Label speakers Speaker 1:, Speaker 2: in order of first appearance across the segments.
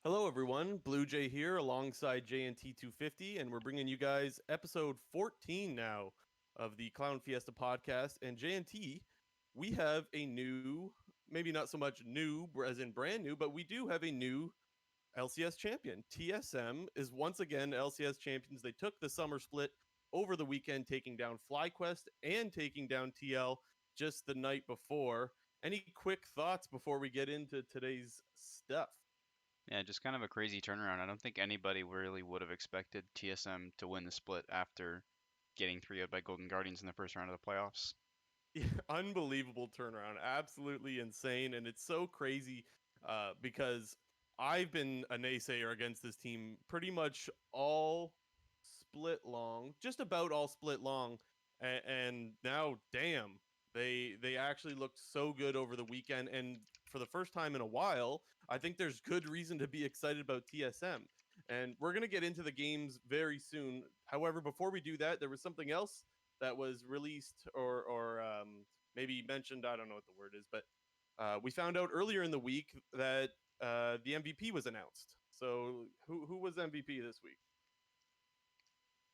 Speaker 1: Hello, everyone. Blue Jay here alongside JNT 250, and we're bringing you guys episode 14 now of the Clown Fiesta podcast. And JNT, we have a new, maybe not so much new as in brand new, but we do have a new LCS champion. TSM is once again LCS champions. They took the summer split over the weekend, taking down FlyQuest and taking down TL just the night before. Any quick thoughts before we get into today's stuff?
Speaker 2: Yeah, just kind of a crazy turnaround. I don't think anybody really would have expected TSM to win the split after getting 3-0 by Golden Guardians in the first round of the playoffs.
Speaker 1: Yeah, unbelievable turnaround, absolutely insane, and it's so crazy because I've been a naysayer against this team pretty much all split long, just about all split long, and now, damn, they actually looked so good over the weekend, and for the first time in a while, I think there's good reason to be excited about TSM. And we're gonna get into the games very soon. However, before we do that, there was something else that was released or maybe mentioned. I don't know what the word is, but we found out earlier in the week that the MVP was announced. So who was MVP this week?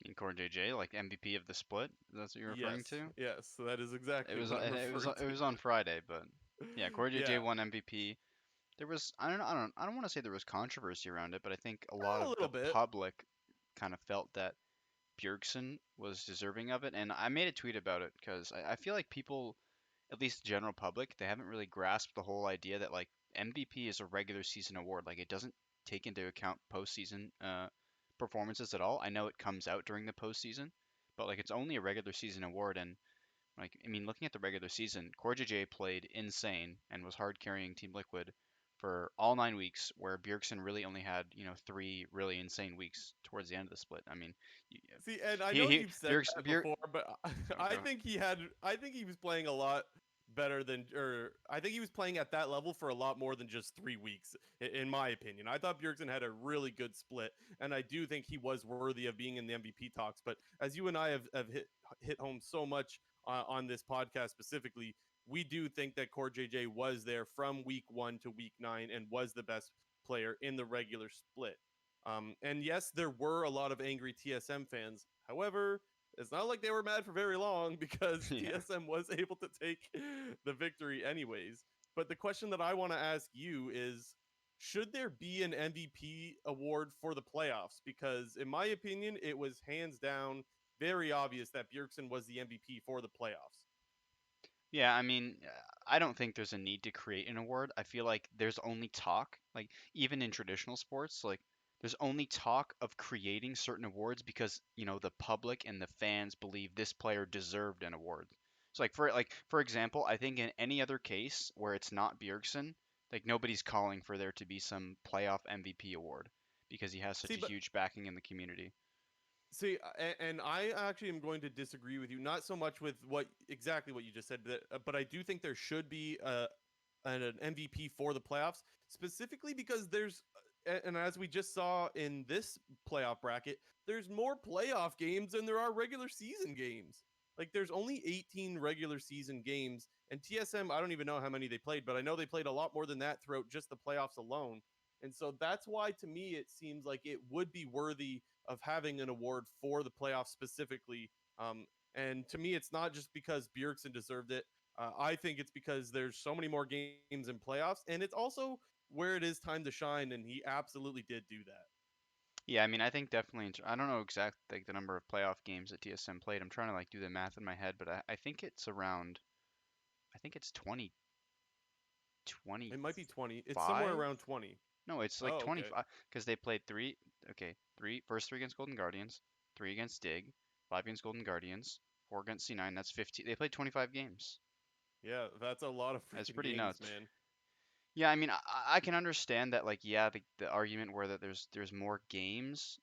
Speaker 2: In Core JJ, like MVP of the split, that's what you're referring
Speaker 1: Yes,
Speaker 2: to?
Speaker 1: yes. So that is
Speaker 2: It
Speaker 1: exactly
Speaker 2: was
Speaker 1: what I'm
Speaker 2: it was
Speaker 1: referring
Speaker 2: it
Speaker 1: to.
Speaker 2: was on Friday, but yeah, Core JJ
Speaker 1: Yeah,
Speaker 2: won MVP. There was I don't want to say there was controversy around it, but I think a lot
Speaker 1: a
Speaker 2: of the
Speaker 1: little bit.
Speaker 2: public kind of felt that Bjergsen was deserving of it, and I made a tweet about it because I feel like people, at least the general public, they haven't really grasped the whole idea that like MVP is a regular season award. Like it doesn't take into account postseason performances at all. I know it comes out during the postseason, but like it's only a regular season award. And like I mean, looking at the regular season, Core J played insane and was hard carrying Team Liquid for all 9 weeks, where Bjergsen really only had three really insane weeks towards the end of the split. I mean,
Speaker 1: See, and I know
Speaker 2: he
Speaker 1: you've said
Speaker 2: Bjergsen
Speaker 1: that
Speaker 2: Bjerg.
Speaker 1: before, but
Speaker 2: Oh,
Speaker 1: I
Speaker 2: go
Speaker 1: think he had. I think he was playing a lot better than, or I think he was playing at that level for a lot more than just 3 weeks, in my opinion. I thought Bjergsen had a really good split, and I do think he was worthy of being in the MVP talks. But as you and I have hit home so much on this podcast specifically, we do think that Core JJ was there from week 1 to week 9 and was the best player in the regular split. And yes, there were a lot of angry TSM fans. However, it's not like they were mad for very long because
Speaker 2: yeah.
Speaker 1: TSM was able to take the victory anyways. But the question that I want to ask you is, should there be an MVP award for the playoffs? Because in my opinion, it was hands down very obvious that Bjergsen was the MVP for the playoffs.
Speaker 2: Yeah, I mean, I don't think there's a need to create an award. I feel like there's only talk, like even in traditional sports, like there's only talk of creating certain awards because, the public and the fans believe this player deserved an award. So like for example, I think in any other case where it's not Bjergsen, like nobody's calling for there to be some playoff MVP award because he has
Speaker 1: See,
Speaker 2: such a
Speaker 1: but
Speaker 2: huge backing in the community.
Speaker 1: See, and I actually am going to disagree with you, not so much with what exactly what you just said, but I do think there should be an MVP for the playoffs, specifically because and as we just saw in this playoff bracket, there's more playoff games than there are regular season games. Like there's only 18 regular season games, and TSM, I don't even know how many they played, but I know they played a lot more than that throughout just the playoffs alone. And so that's why to me it seems like it would be worthy of having an award for the playoffs specifically. And to me, it's not just because Bjergsen deserved it. I think it's because there's so many more games in playoffs, and it's also where it is time to shine, and he absolutely did do that.
Speaker 2: Yeah, I mean, I think definitely. I don't know exact like the number of playoff games that TSM played. I'm trying to like do the math in my head, but I think it's around. I think it's 20,
Speaker 1: It might be 20. It's somewhere
Speaker 2: 25.
Speaker 1: around 20.
Speaker 2: No, it's like
Speaker 1: Oh, okay.
Speaker 2: 25 because they played three. Okay, first three against Golden Guardians, three against Dig, five against Golden Guardians, four against C9. That's 15. They played 25 games.
Speaker 1: Yeah, that's a lot of
Speaker 2: That's
Speaker 1: freaking
Speaker 2: pretty
Speaker 1: games,
Speaker 2: nuts.
Speaker 1: man.
Speaker 2: Yeah, I mean, I can understand that, like, yeah, the argument where that there's more games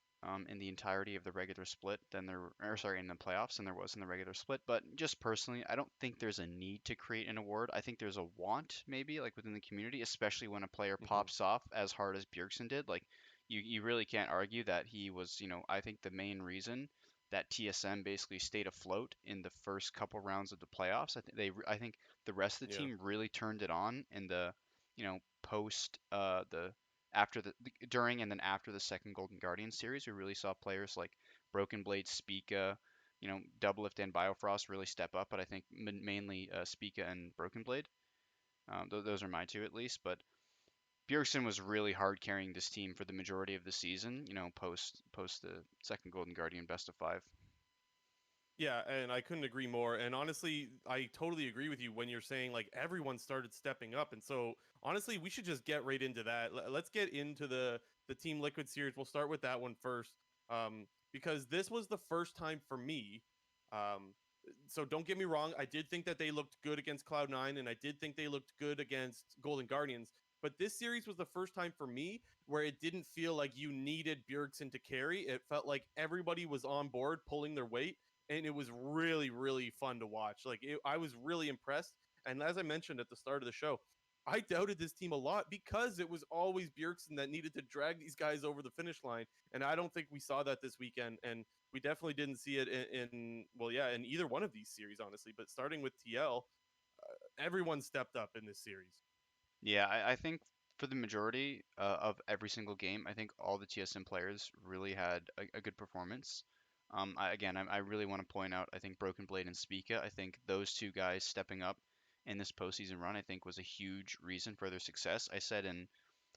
Speaker 2: in the entirety of the regular split than there, or sorry, in the playoffs than there was in the regular split. But just personally, I don't think there's a need to create an award. I think there's a want, maybe, like within the community, especially when a player
Speaker 1: Hmm.
Speaker 2: pops off as hard as Bjergsen did. Like, you really can't argue that he was, I think the main reason that TSM basically stayed afloat in the first couple rounds of the playoffs. I think the rest of the
Speaker 1: Yeah.
Speaker 2: team really turned it on in the post the after during and then after the second Golden Guardian series, we really saw players like Broken Blade, Spica, Doublelift and Biofrost really step up. But I think mainly Spica and Broken Blade. Those are my two at least. But Bjergsen was really hard carrying this team for the majority of the season. Post the second Golden Guardian best of five.
Speaker 1: Yeah, and I couldn't agree more. And honestly, I totally agree with you when you're saying like everyone started stepping up. And so honestly, we should just get right into that. Let's get into the Team Liquid series. We'll start with that one first, because this was the first time for me. Um, so don't get me wrong, I did think that they looked good against Cloud9, and I did think they looked good against Golden Guardians. But this series was the first time for me where it didn't feel like you needed Bjergsen to carry. It felt like everybody was on board, pulling their weight, and it was really really fun to watch. I was really impressed, and as I mentioned at the start of the show, I doubted this team a lot because it was always Bjergsen that needed to drag these guys over the finish line, and I don't think we saw that this weekend, and we definitely didn't see it in well, yeah, in either one of these series, honestly. But starting with TL, everyone stepped up in this series.
Speaker 2: Yeah, I think for the majority of every single game, I think all the TSM players really had a good performance. I really want to point out, I think Broken Blade and Spica, I think those two guys stepping up in this postseason run, I think was a huge reason for their success. I said in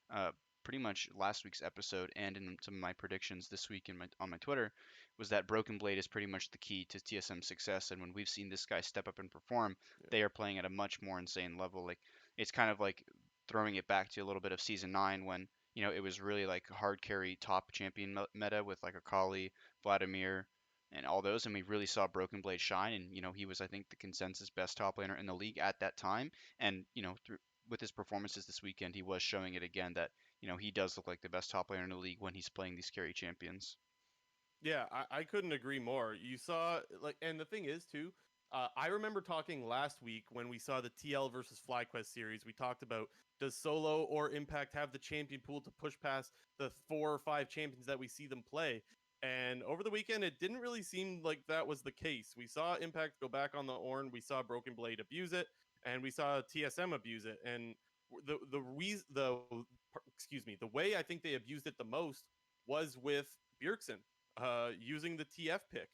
Speaker 2: uh, pretty much last week's episode and in some of my predictions this week on my Twitter was that Broken Blade is pretty much the key to TSM success. And when we've seen this guy step up and perform,
Speaker 1: Yeah.
Speaker 2: they are playing at a much more insane level. Like it's kind of like throwing it back to a little bit of season 9 when it was really like hard carry top champion meta with like Akali, Vladimir, and all those, and we really saw Broken Blade shine. And he was, I think, the consensus best top laner in the league at that time. And through with his performances this weekend, he was showing it again that he does look like the best top player in the league when he's playing these carry champions.
Speaker 1: Yeah, I couldn't agree more. You saw like, and the thing is too, I remember talking last week when we saw the TL versus FlyQuest series. We talked about, does Solo or Impact have the champion pool to push past the 4 or 5 champions that we see them play? And over the weekend, it didn't really seem like that was the case. We saw Impact go back on the Ornn, we saw Broken Blade abuse it, and we saw TSM abuse it. And the reason excuse me, the way I think they abused it the most was with Bjergsen using the TF pick.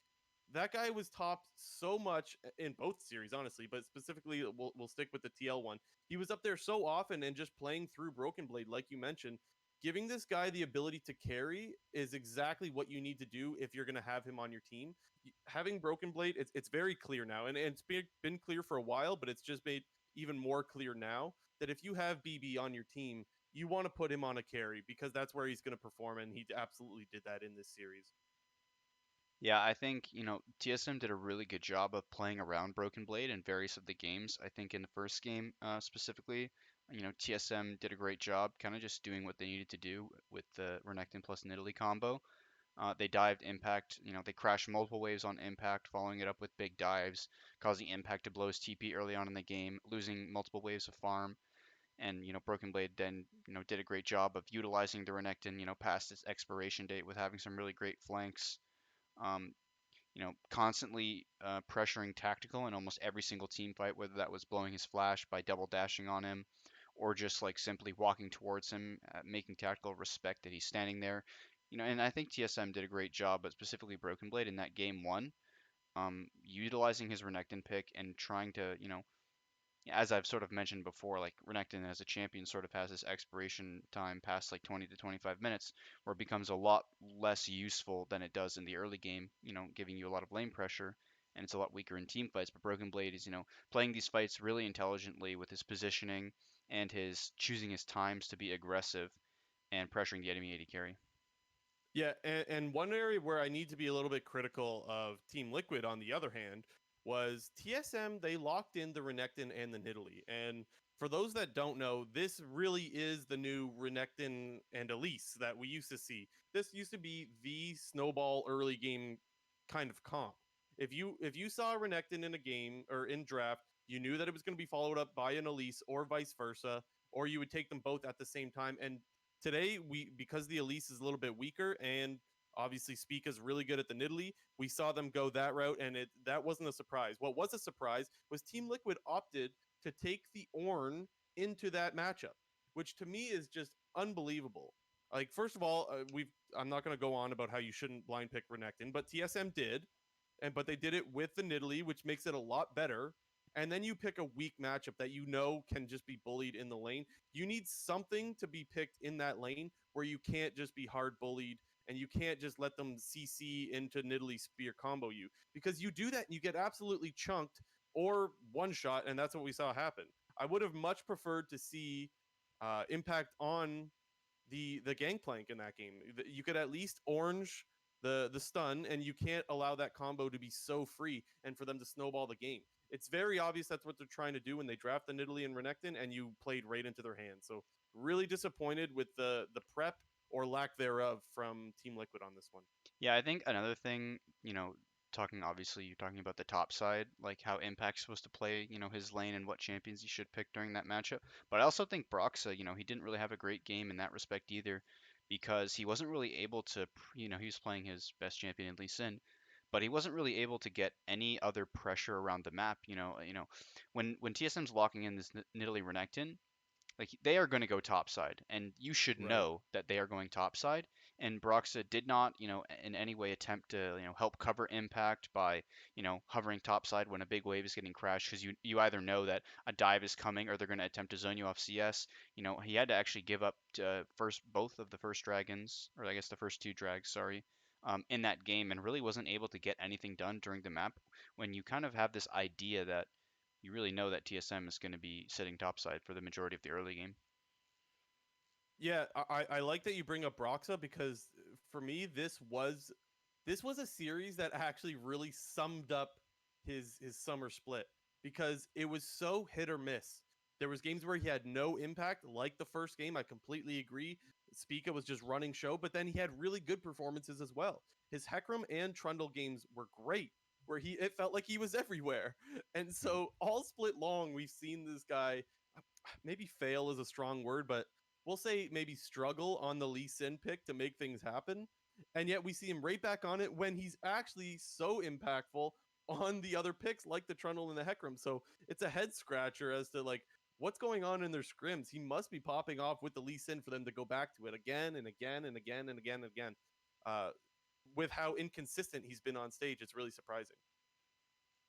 Speaker 1: That guy was topped so much in both series, honestly, but specifically, we'll stick with the TL one. He was up there so often and just playing through Broken Blade, like you mentioned. Giving this guy the ability to carry is exactly what you need to do if you're going to have him on your team. Having Broken Blade, it's very clear now, and it's been clear for a while, but it's just made even more clear now that if you have BB on your team, you want to put him on a carry because that's where he's going to perform, and he absolutely did that in this series.
Speaker 2: Yeah, I think, TSM did a really good job of playing around Broken Blade in various of the games. I think in the first game specifically, TSM did a great job kind of just doing what they needed to do with the Renekton plus Nidalee combo. They dived Impact, they crashed multiple waves on Impact, following it up with big dives, causing Impact to blow his TP early on in the game, losing multiple waves of farm. And, Broken Blade then, did a great job of utilizing the Renekton, past its expiration date with having some really great flanks. Um, constantly pressuring Tactical in almost every single team fight, whether that was blowing his flash by double dashing on him, or just like simply walking towards him, making Tactical respect that he's standing there. And I think TSM did a great job, but specifically Broken Blade in that game one, utilizing his Renekton pick and trying to, as I've sort of mentioned before, like Renekton as a champion sort of has this expiration time past like 20 to 25 minutes, where it becomes a lot less useful than it does in the early game, giving you a lot of lane pressure, and it's a lot weaker in team fights. But Broken Blade is, playing these fights really intelligently with his positioning and his choosing his times to be aggressive and pressuring the enemy AD carry.
Speaker 1: Yeah, and one area where I need to be a little bit critical of Team Liquid, on the other hand, was TSM. They locked in the Renekton and the Nidalee. And for those that don't know, this really is the new Renekton and Elise that we used to see. This used to be the snowball early game kind of comp. If you saw a Renekton in a game or in draft, you knew that it was going to be followed up by an Elise or vice versa, or you would take them both at the same time. And today, we because the Elise is a little bit weaker, and obviously Spica's really good at the Nidalee, we saw them go that route, and that wasn't a surprise. What was a surprise was Team Liquid opted to take the Ornn into that matchup, which to me is just unbelievable. Like first of all, we've I'm not going to go on about how you shouldn't blind pick Renekton, but TSM did, and but they did it with the Nidalee, which makes it a lot better. And then you pick a weak matchup that you know can just be bullied in the lane. You need something to be picked in that lane where you can't just be hard bullied and you can't just let them CC into Nidalee spear combo you, because you do that and you get absolutely chunked or one shot, and that's what we saw happen. I would have much preferred to see impact on the gangplank in that game. You could at least orange the stun, and you can't allow that combo to be so free and for them to snowball the game. It's very obvious that's what they're trying to do when they draft the Nidalee and Renekton, and you played right into their hands. So really disappointed with the prep or lack thereof from Team Liquid on this one.
Speaker 2: Yeah, I think another thing, talking obviously you're talking about the top side, like how Impact's supposed to play, his lane and what champions he should pick during that matchup. But I also think Broxa, he didn't really have a great game in that respect either, because he wasn't really able to, he was playing his best champion in Lee Sin, but he wasn't really able to get any other pressure around the map. When TSM's locking in this Nidalee Renekton, like they are going to go topside, and you should
Speaker 1: Right.
Speaker 2: know that they are going topside. And Broxa did not, in any way attempt to, help cover impact by, hovering topside when a big wave is getting crashed, because you either know that a dive is coming or they're going to attempt to zone you off CS. He had to actually give up first both of the first dragons, or I guess the first two drags, sorry, in that game, and really wasn't able to get anything done during the map. When you kind of have this idea that you really know that TSM is going to be sitting topside for the majority of the early game.
Speaker 1: Yeah, I like that you bring up Broxa, because for me this was a series that actually really summed up his summer split, because it was so hit or miss. There was games where he had no impact, like the first game. I completely agree. Spica was just running show, but then he had really good performances as well. His Hecarim and Trundle games were great, where he it felt like he was everywhere. And
Speaker 2: Mhm.
Speaker 1: so all split long, we've seen this guy maybe fail is a strong word, but we'll say maybe struggle on the Lee Sin pick to make things happen. And yet we see him right back on it when he's actually so impactful on the other picks like the Trundle and the Hecarim. So it's a head scratcher as to like what's going on in their scrims. He must be popping off with the Lee Sin for them to go back to it again and again and again and again and again. Uh, with how inconsistent he's been on stage, it's really surprising.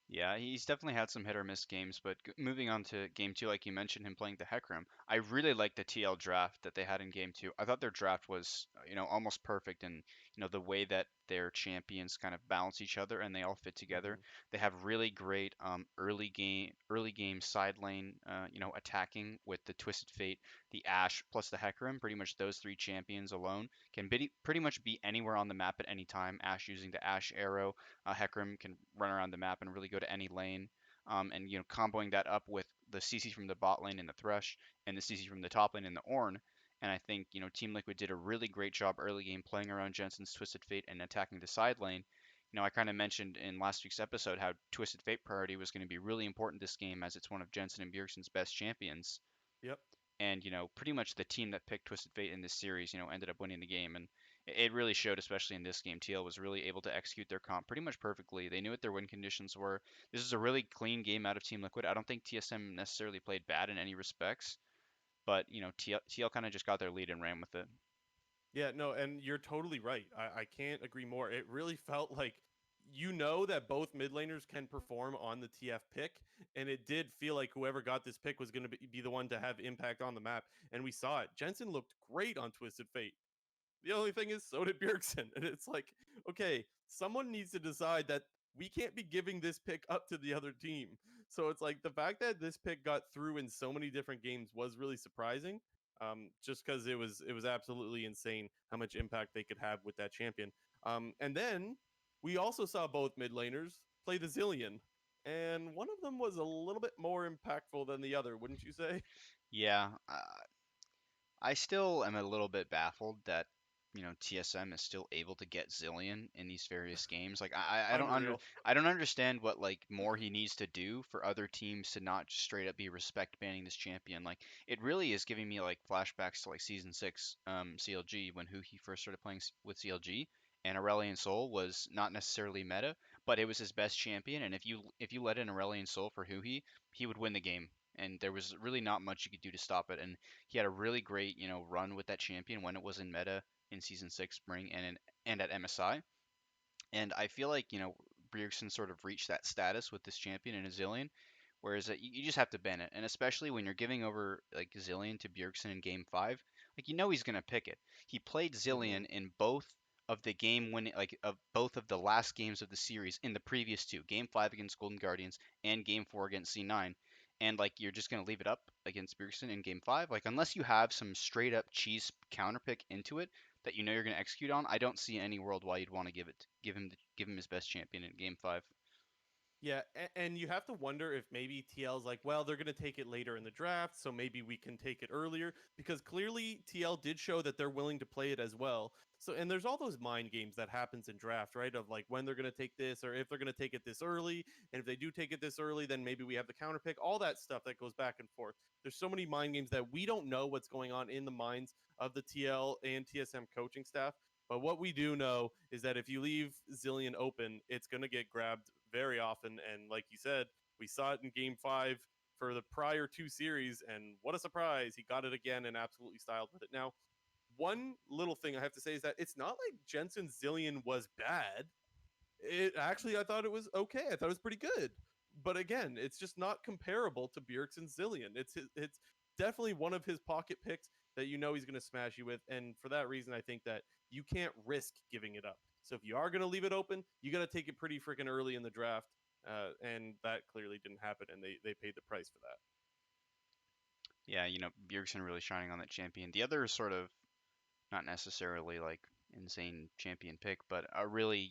Speaker 2: Yeah, he's definitely had some hit or miss games, but moving on to game two, like you mentioned, him playing the Hecarim, I really liked the TL draft that they had in game two. I thought their draft was, almost perfect, and the way that their champions kind of balance each other and they all fit together.
Speaker 1: Mm-hmm.
Speaker 2: They have really great early game side lane, attacking with the Twisted Fate, the Ashe, plus the Hecarim. Pretty much those three champions alone can pretty much be anywhere on the map at any time. Ashe using the Ashe arrow, Hecarim can run around the map and really go to any lane. And comboing that up with the CC from the bot lane in the Thresh and the CC from the top lane in the Ornn. And I think Team Liquid did a really great job early game playing around Jensen's Twisted Fate and attacking the side lane. I kind of mentioned in last week's episode how Twisted Fate priority was going to be really important this game, as it's one of Jensen and Bjergsen's best champions.
Speaker 1: Yep.
Speaker 2: And pretty much the team that picked Twisted Fate in this series ended up winning the game. And it really showed, especially in this game. TL was really able to execute their comp pretty much perfectly. They knew what their win conditions were. This is a really clean game out of Team Liquid. I don't think TSM necessarily played bad in any respects, but TL kind of just got their lead and ran with it.
Speaker 1: Yeah, no, and you're totally right. I can't agree more. It really felt like that both mid laners can perform on the TF pick, and it did feel like whoever got this pick was going to be the one to have impact on the map, and we saw it. Jensen looked great on Twisted Fate. The only thing is, so did Bjergsen. And it's like, okay, someone needs to decide that we can't be giving this pick up to the other team. So it's like the fact that this pick got through in so many different games was really surprising. Just because it was absolutely insane how much impact they could have with that champion. And then we also saw both mid laners play the Zillion, and one of them was a little bit more impactful than the other, wouldn't you say?
Speaker 2: Yeah, I still am a little bit baffled that TSM is still able to get Zillion in these various games. Like
Speaker 1: Unreal.
Speaker 2: I don't understand what like more he needs to do for other teams to not just straight up be respect banning this champion. Like it really is giving me like flashbacks to like season 6 CLG, when he first started playing with CLG, and Aurelion Sol was not necessarily meta, but it was his best champion, and if you let in Aurelion Sol for Huhi, he would win the game. and there was really not much you could do to stop it. And he had a really great, run with that champion when it was in meta in season 6 spring and at MSI. And I feel like, Bjergsen sort of reached that status with this champion in a Zillion, whereas you just have to ban it. And especially when you're giving over like Zillion to Bjergsen in game 5, like he's gonna pick it. He played
Speaker 1: Hmm.
Speaker 2: Zillion in both of the game winning like of both of the last games of the series in the previous two, game 5 against Golden Guardians and game 4 against C9. And like you're just gonna leave it up against Bjergsen in game 5, like unless you have some straight up cheese counter pick into it that you're going to execute on, I don't see any world why you'd want to give him his best champion in game 5.
Speaker 1: Yeah, and you have to wonder if maybe TL's like, well, they're going to take it later in the draft, so maybe we can take it earlier because clearly TL did show that they're willing to play it as well. So, and there's all those mind games that happens in draft, right? Of like when they're going to take this or if they're going to take it this early, and if they do take it this early, then maybe we have the counter pick. All that stuff that goes back and forth. There's so many mind games that we don't know what's going on in the minds of the TL and TSM coaching staff. But what we do know is that if you leave Zillion open, it's going to get grabbed very often. And like you said, we saw it in game 5 for the prior 2 series. And what a surprise. He got it again and absolutely styled with it. Now, one little thing I have to say is that it's not like Jensen Zillion was bad. It actually, I thought it was okay. I thought it was pretty good. But again, it's just not comparable to Bjergsen Zillion. It's definitely one of his pocket picks that you know he's going to smash you with, and for that reason, I think that you can't risk giving it up. So if you are going to leave it open, you got to take it pretty freaking early in the draft, and that clearly didn't happen, and they paid the price for that.
Speaker 2: Yeah, Bjergsen really shining on that champion. The other sort of not necessarily like insane champion pick, but a really,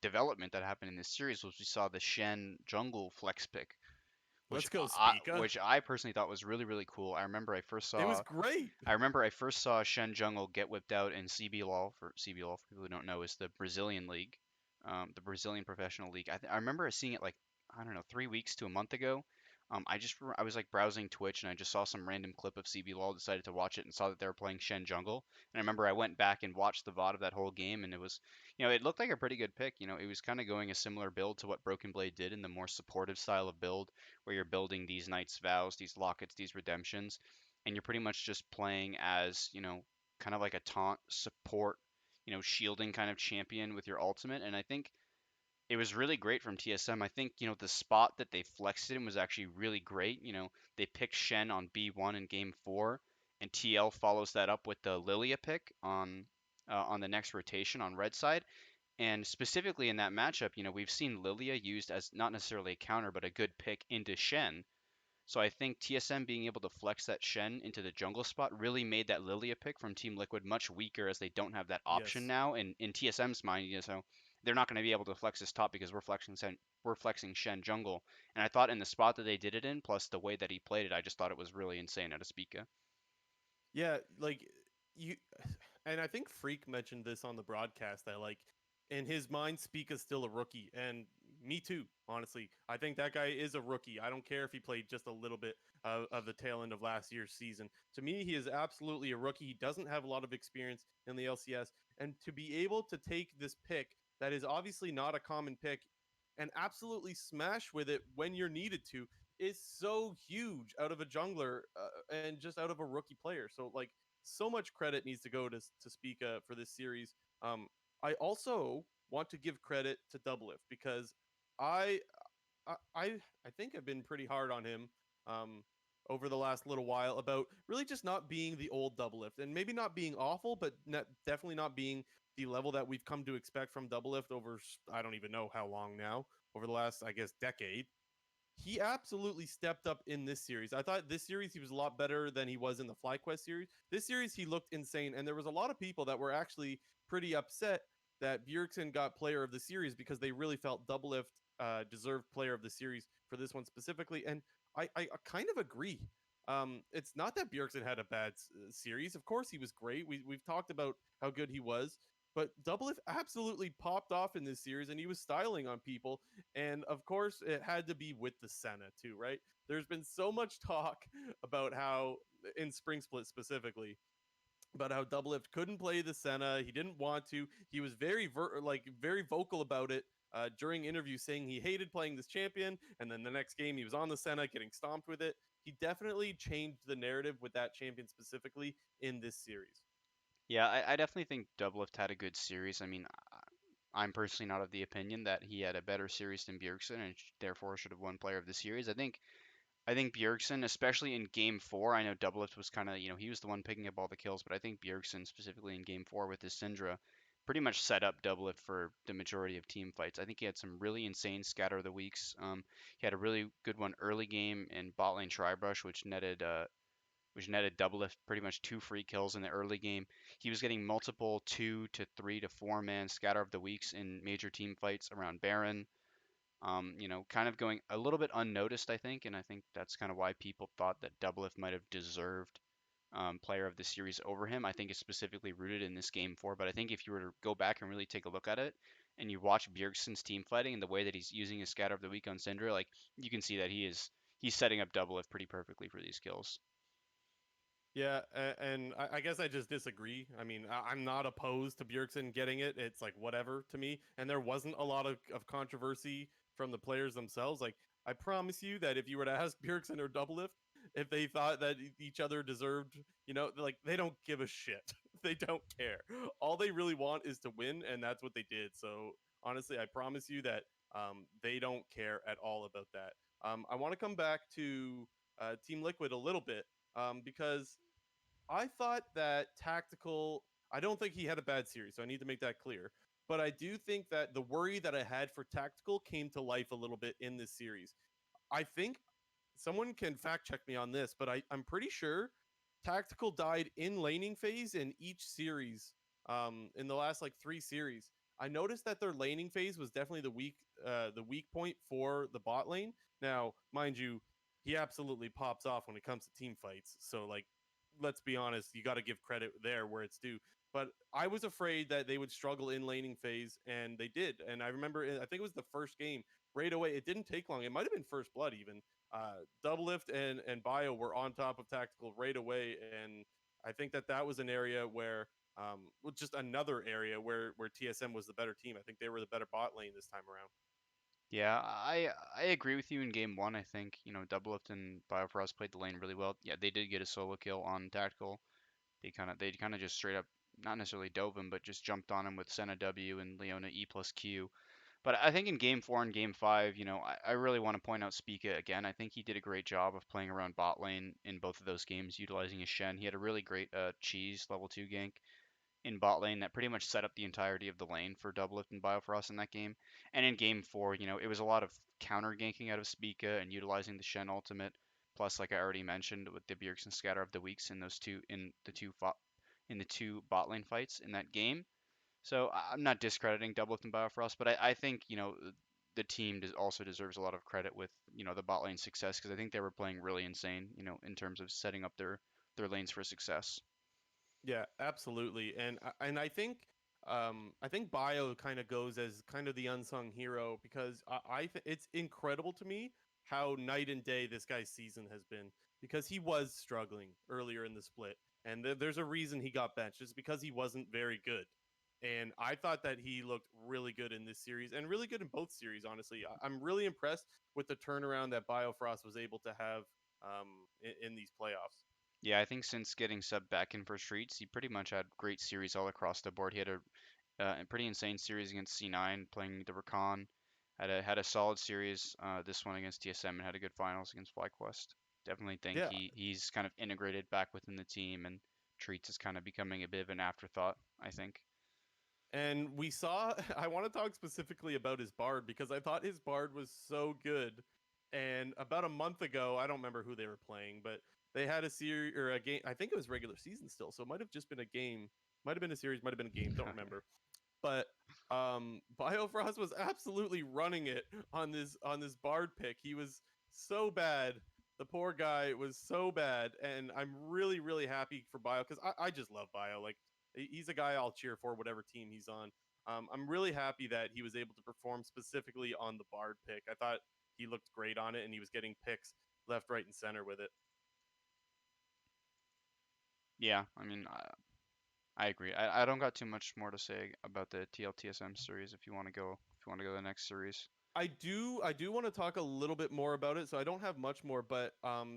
Speaker 2: development that happened in this series was we saw the Shen jungle flex pick,
Speaker 1: Let's go, Spica.
Speaker 2: which I personally thought was really really cool.
Speaker 1: It was great.
Speaker 2: I remember I first saw Shen Jungle get whipped out in CBLOL. CBLOL, for people who don't know, is the Brazilian league, the Brazilian professional league. I remember seeing it like I don't know 3 weeks to a month ago. I was like browsing Twitch and I just saw some random clip of CBLOL, decided to watch it and saw that they were playing Shen Jungle. And I remember I went back and watched the VOD of that whole game and it was, it looked like a pretty good pick. It was kind of going a similar build to what Broken Blade did in the more supportive style of build, where you're building these Knight's Vows, these Lockets, these Redemptions, and you're pretty much just playing as, kind of like a taunt support, shielding kind of champion with your ultimate. And I think it was really great from TSM. I think, the spot that they flexed it in was actually really great. They picked Shen on B1 in game 4, and TL follows that up with the Lilia pick on the next rotation on red side. And specifically in that matchup, we've seen Lilia used as not necessarily a counter, but a good pick into Shen. So I think TSM being able to flex that Shen into the jungle spot really made that Lilia pick from Team Liquid much weaker, as they don't have that option
Speaker 1: Yes.
Speaker 2: now. And in TSM's mind, so they're not going to be able to flex this top because we're flexing Shen jungle. And I thought in the spot that they did it in, plus the way that he played it, I just thought it was really insane out of Spica.
Speaker 1: Yeah, like you and I think Freak mentioned this on the broadcast that like in his mind Spica's still a rookie and me too, honestly. I think that guy is a rookie. I don't care if he played just a little bit of the tail end of last year's season. To me, he is absolutely a rookie. He doesn't have a lot of experience in the LCS and to be able to take this pick that is obviously not a common pick and absolutely smash with it when you're needed to is so huge out of a jungler and just out of a rookie player. So like so much credit needs to go to Spica for this series. Um, I also want to give credit to Doublelift because I I think I've been pretty hard on him um, over the last little while about really just not being the old Doublelift and maybe not being awful, but definitely not being the level that we've come to expect from Doublelift over I don't even know how long now over the last I guess decade. He absolutely stepped up in this series. I thought this series he was a lot better than he was in the FlyQuest series. This series he looked insane, and there was a lot of people that were actually pretty upset that Bjergsen got Player of the Series because they really felt Doublelift deserved Player of the Series for this one specifically, and I kind of agree. It's not that Bjergsen had a bad series. Of course, he was great. We've talked about how good he was, but Doublelift absolutely popped off in this series, and he was styling on people. And of course, it had to be with the Senna too, right? There's been so much talk about how in Spring Split specifically about how Doublelift couldn't play the Senna. He didn't want to. He was very vocal about it during interviews, saying he hated playing this champion. And then the next game, he was on the Senna, getting stomped with it. he definitely changed the narrative with that champion specifically in this series.
Speaker 2: Yeah, I definitely think Doublelift had a good series. I mean, I'm personally not of the opinion that he had a better series than Bjergsen and therefore should have won Player of the Series. I think Bjergsen, especially in Game Four, I know Doublelift was kind of he was the one picking up all the kills, but I think Bjergsen specifically in Game Four with his Syndra pretty much set up Doublelift for the majority of team fights. I think he had some really insane scatter of the weeks. He had a really good one early game in bot lane Tribrush, which netted Doublelift pretty much two free kills in the early game. He was getting multiple 2 to 3 to 4 man scatter of the weeks in major team fights around Baron. Kind of going a little bit unnoticed, I think, and I think that's kind of why people thought that Doublelift might have deserved Player of the Series over him. I think it's specifically rooted in this game four, but I think if you were to go back and really take a look at it, and you watch Bjergsen's team fighting and the way that he's using his scatter of the week on Syndra, like you can see that he's setting up Doublelift pretty perfectly for these kills.
Speaker 1: Yeah, and I guess I just disagree. I mean, I'm not opposed to Bjergsen getting it. It's like whatever to me. And there wasn't a lot of controversy from the players themselves. Like, I promise you that if you were to ask Bjergsen or Doublelift if they thought that each other deserved, like they don't give a shit. They don't care. All they really want is to win, and that's what they did. So honestly, I promise you that they don't care at all about that. I want to come back to Team Liquid a little bit because I thought that Tactical. I don't think he had a bad series, so I need to make that clear. But I do think that the worry that I had for Tactical came to life a little bit in this series. I think someone can fact check me on this, but I'm pretty sure Tactical died in laning phase in each series. In the last like three series, I noticed that their laning phase was definitely the weak point for the bot lane. Now, mind you, he absolutely pops off when it comes to team fights. So like, let's be honest, you got to give credit there where it's due. But I was afraid that they would struggle in laning phase, and they did. And I remember, I think it was the first game right away. It didn't take long. It might have been first blood even. Doublelift and Bio were on top of Tactical right away, and I think that was an area where, well, just another area where TSM was the better team. I think they were the better bot lane this time around.
Speaker 2: Yeah, I agree with you in game one. I think, Doublelift and Biofrost played the lane really well. Yeah, they did get a solo kill on Tactical. They kind of just straight up not necessarily dove him, but just jumped on him with Senna W and Leona E plus Q. But I think in game four and game five, I really want to point out Spica again. I think he did a great job of playing around bot lane in both of those games, utilizing his Shen. He had a really great cheese level two gank in bot lane that pretty much set up the entirety of the lane for Doublelift and Biofrost in that game. And in game four, it was a lot of counter ganking out of Spica and utilizing the Shen ultimate. Plus, like I already mentioned, with the Bjergsen scatter of the weeks in the two bot lane fights in that game. So I'm not discrediting Doublelift and Biofrost, but I think the team also deserves a lot of credit with the bot lane success because I think they were playing really insane, in terms of setting up their lanes for success.
Speaker 1: Yeah, absolutely. And I think Bio kind of goes as kind of the unsung hero because it's incredible to me how night and day this guy's season has been because he was struggling earlier in the split, and there's a reason he got benched. It's because he wasn't very good. And I thought that he looked really good in this series and really good in both series. Honestly, I'm really impressed with the turnaround that Biofrost was able to have in these playoffs.
Speaker 2: Yeah, I think since getting sub back in for Streets, he pretty much had great series all across the board. He had a pretty insane series against C9, playing the Rakan. Had a solid series this one against TSM and had a good finals against FlyQuest. Definitely think
Speaker 1: Yeah,
Speaker 2: he's kind of integrated back within the team and Treats is kind of becoming a bit of an afterthought, I think.
Speaker 1: and we saw. I want to talk specifically about his bard because I thought his bard was so good. And about a month ago, I don't remember who they were playing, but they had a series or a game. I think it was regular season still, so it might have just been a game. Might have been a series. Might have been a game. Don't remember. But Biofrost was absolutely running it on this Bard pick. He was so bad. The poor guy was so bad, and I'm really really happy for Bio because I just love Bio. Like he's a guy I'll cheer for whatever team he's on. I'm really happy that he was able to perform specifically on the Bard pick. I thought he looked great on it, and he was getting picks left, right, and center with it.
Speaker 2: Yeah, I mean, I agree. I don't got too much more to say about the TLTSM series. If you want to go to the next series.
Speaker 1: I do want to talk a little bit more about it. So I don't have much more, but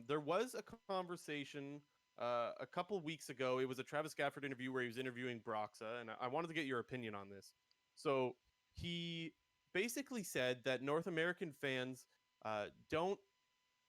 Speaker 1: there was a conversation a couple weeks ago. It was a Travis Gafford interview where he was interviewing Broxa, and I wanted to get your opinion on this. So he basically said that North American fans don't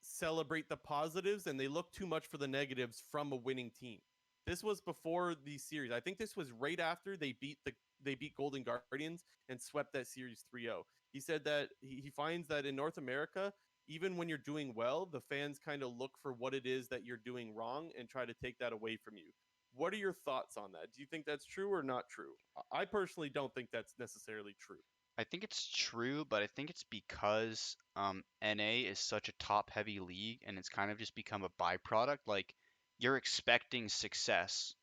Speaker 1: celebrate the positives and they look too much for the negatives from a winning team. This was before the series. I think this was right after they beat Golden Guardians and swept that series 3-0. He said that he finds that in North America, even when you're doing well, the fans kind of look for what it is that you're doing wrong and try to take that away from you. What are your thoughts on that? Do you think that's true or not true? I personally don't think that's necessarily true.
Speaker 2: I think it's true, but I think it's because NA is such a top-heavy league, and it's kind of just become a byproduct. Like you're expecting success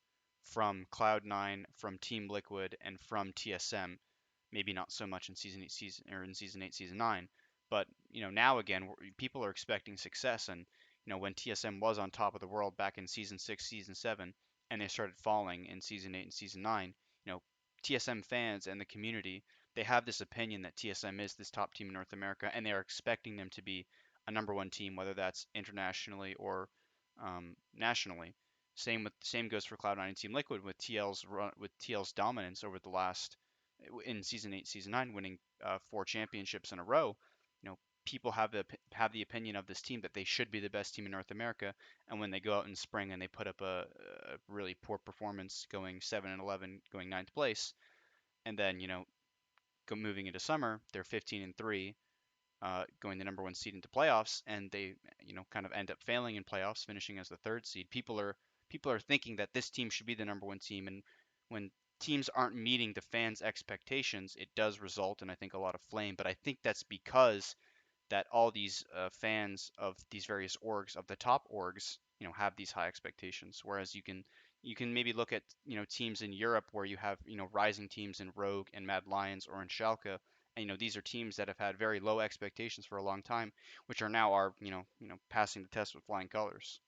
Speaker 2: from Cloud9, from Team Liquid, and from TSM. Maybe not so much in season 8, season 9, but now again people are expecting success, and when TSM was on top of the world back in season 6, season 7, and they started falling in season 8 and season 9, you know TSM fans and the community, they have this opinion that TSM is this top team in North America, and they are expecting them to be a number one team, whether that's internationally or nationally. Same goes for Cloud9 and Team Liquid with TL's dominance over the last in season 8, season 9, winning 4 championships in a row. People have the opinion of this team that they should be the best team in North America, and when they go out in spring and they put up a really poor performance, going 7-11, going ninth place, and then moving into summer, they're 15-3, going the number one seed into playoffs, and they kind of end up failing in playoffs, finishing as the third seed. People are thinking that this team should be the number one team, and when teams aren't meeting the fans' expectations, it does result in, I think, a lot of flame. But I think that's because that all these fans of these various orgs, of the top orgs, have these high expectations. Whereas you can maybe look at teams in Europe where you have rising teams in Rogue and Mad Lions or in Schalke, and these are teams that have had very low expectations for a long time, which are now passing the test with flying colors.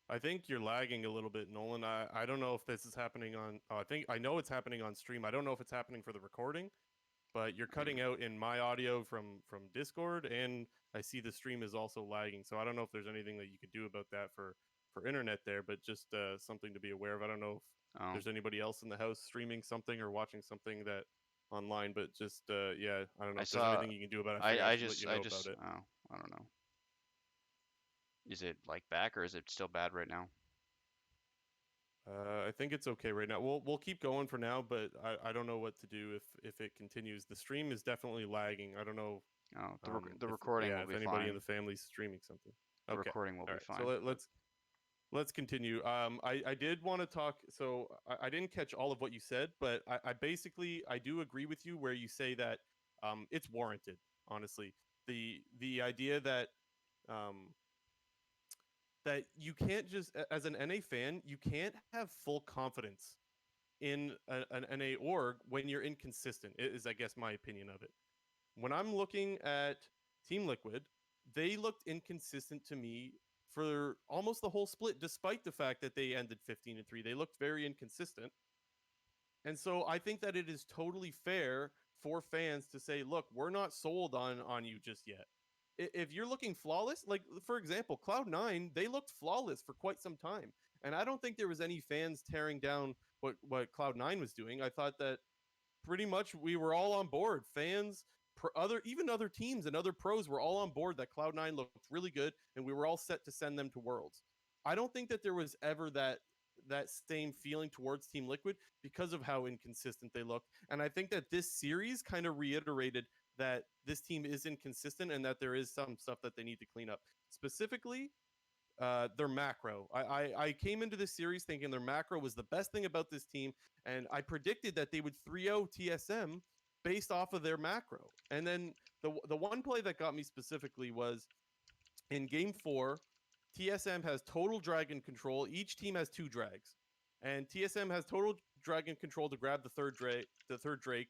Speaker 1: I think you're lagging a little bit, Nolan. I don't know if this is happening on. I know it's happening on stream. I don't know if it's happening for the recording, but you're cutting out in my audio from Discord, and I see the stream is also lagging. So I don't know if there's anything that you could do about that for internet there, but just something to be aware of. I don't know if
Speaker 2: Oh,
Speaker 1: there's anybody else in the house streaming something or watching something that online, but just yeah, I don't know
Speaker 2: I
Speaker 1: if there's
Speaker 2: saw.
Speaker 1: anything you can do about it. I
Speaker 2: I
Speaker 1: figured I
Speaker 2: I
Speaker 1: should let
Speaker 2: just
Speaker 1: you
Speaker 2: I
Speaker 1: know about
Speaker 2: just
Speaker 1: it.
Speaker 2: oh, I don't know. Is it like back or is it still bad right now?
Speaker 1: I think it's okay right now. We'll keep going for now, but I don't know what to do if it continues. The stream is definitely lagging. I don't know
Speaker 2: Oh, the
Speaker 1: if
Speaker 2: recording will
Speaker 1: if
Speaker 2: be
Speaker 1: anybody in the
Speaker 2: fine.
Speaker 1: family's streaming something.
Speaker 2: The
Speaker 1: Okay,
Speaker 2: recording will
Speaker 1: all
Speaker 2: be
Speaker 1: right. So
Speaker 2: fine. But
Speaker 1: let's continue. I did want to talk. So I didn't catch all of what you said, but I basically I do agree with you where you say that it's warranted. Honestly, the idea um that you can't just as an NA fan you can't have full confidence in an NA org when you're inconsistent. Is I guess my opinion of it. When I'm looking at Team Liquid, they looked inconsistent to me for almost the whole split, despite the fact that they ended 15-3. They looked very inconsistent. And so I think that it is totally fair for fans to say, look, we're not sold on you just yet. If you're looking flawless, like for example, Cloud9, they looked flawless for quite some time. And I don't think there was any fans tearing down what Cloud9 was doing. I thought that pretty much we were all on board. Fans, even other teams and other pros were all on board that Cloud9 looked really good, and we were all set to send them to Worlds. I don't think that there was ever that same feeling towards Team Liquid because of how inconsistent they looked. And I think that this series kind of reiterated that this team is inconsistent and that there is some stuff that they need to clean up. Specifically, their macro. I came into this series thinking their macro was the best thing about this team, and I predicted that they would 3-0 TSM based off of their macro. And then the one play that got me specifically was in game 4, TSM has total dragon control. Each team has 2 drags. And TSM has total dragon control to grab the third Drake,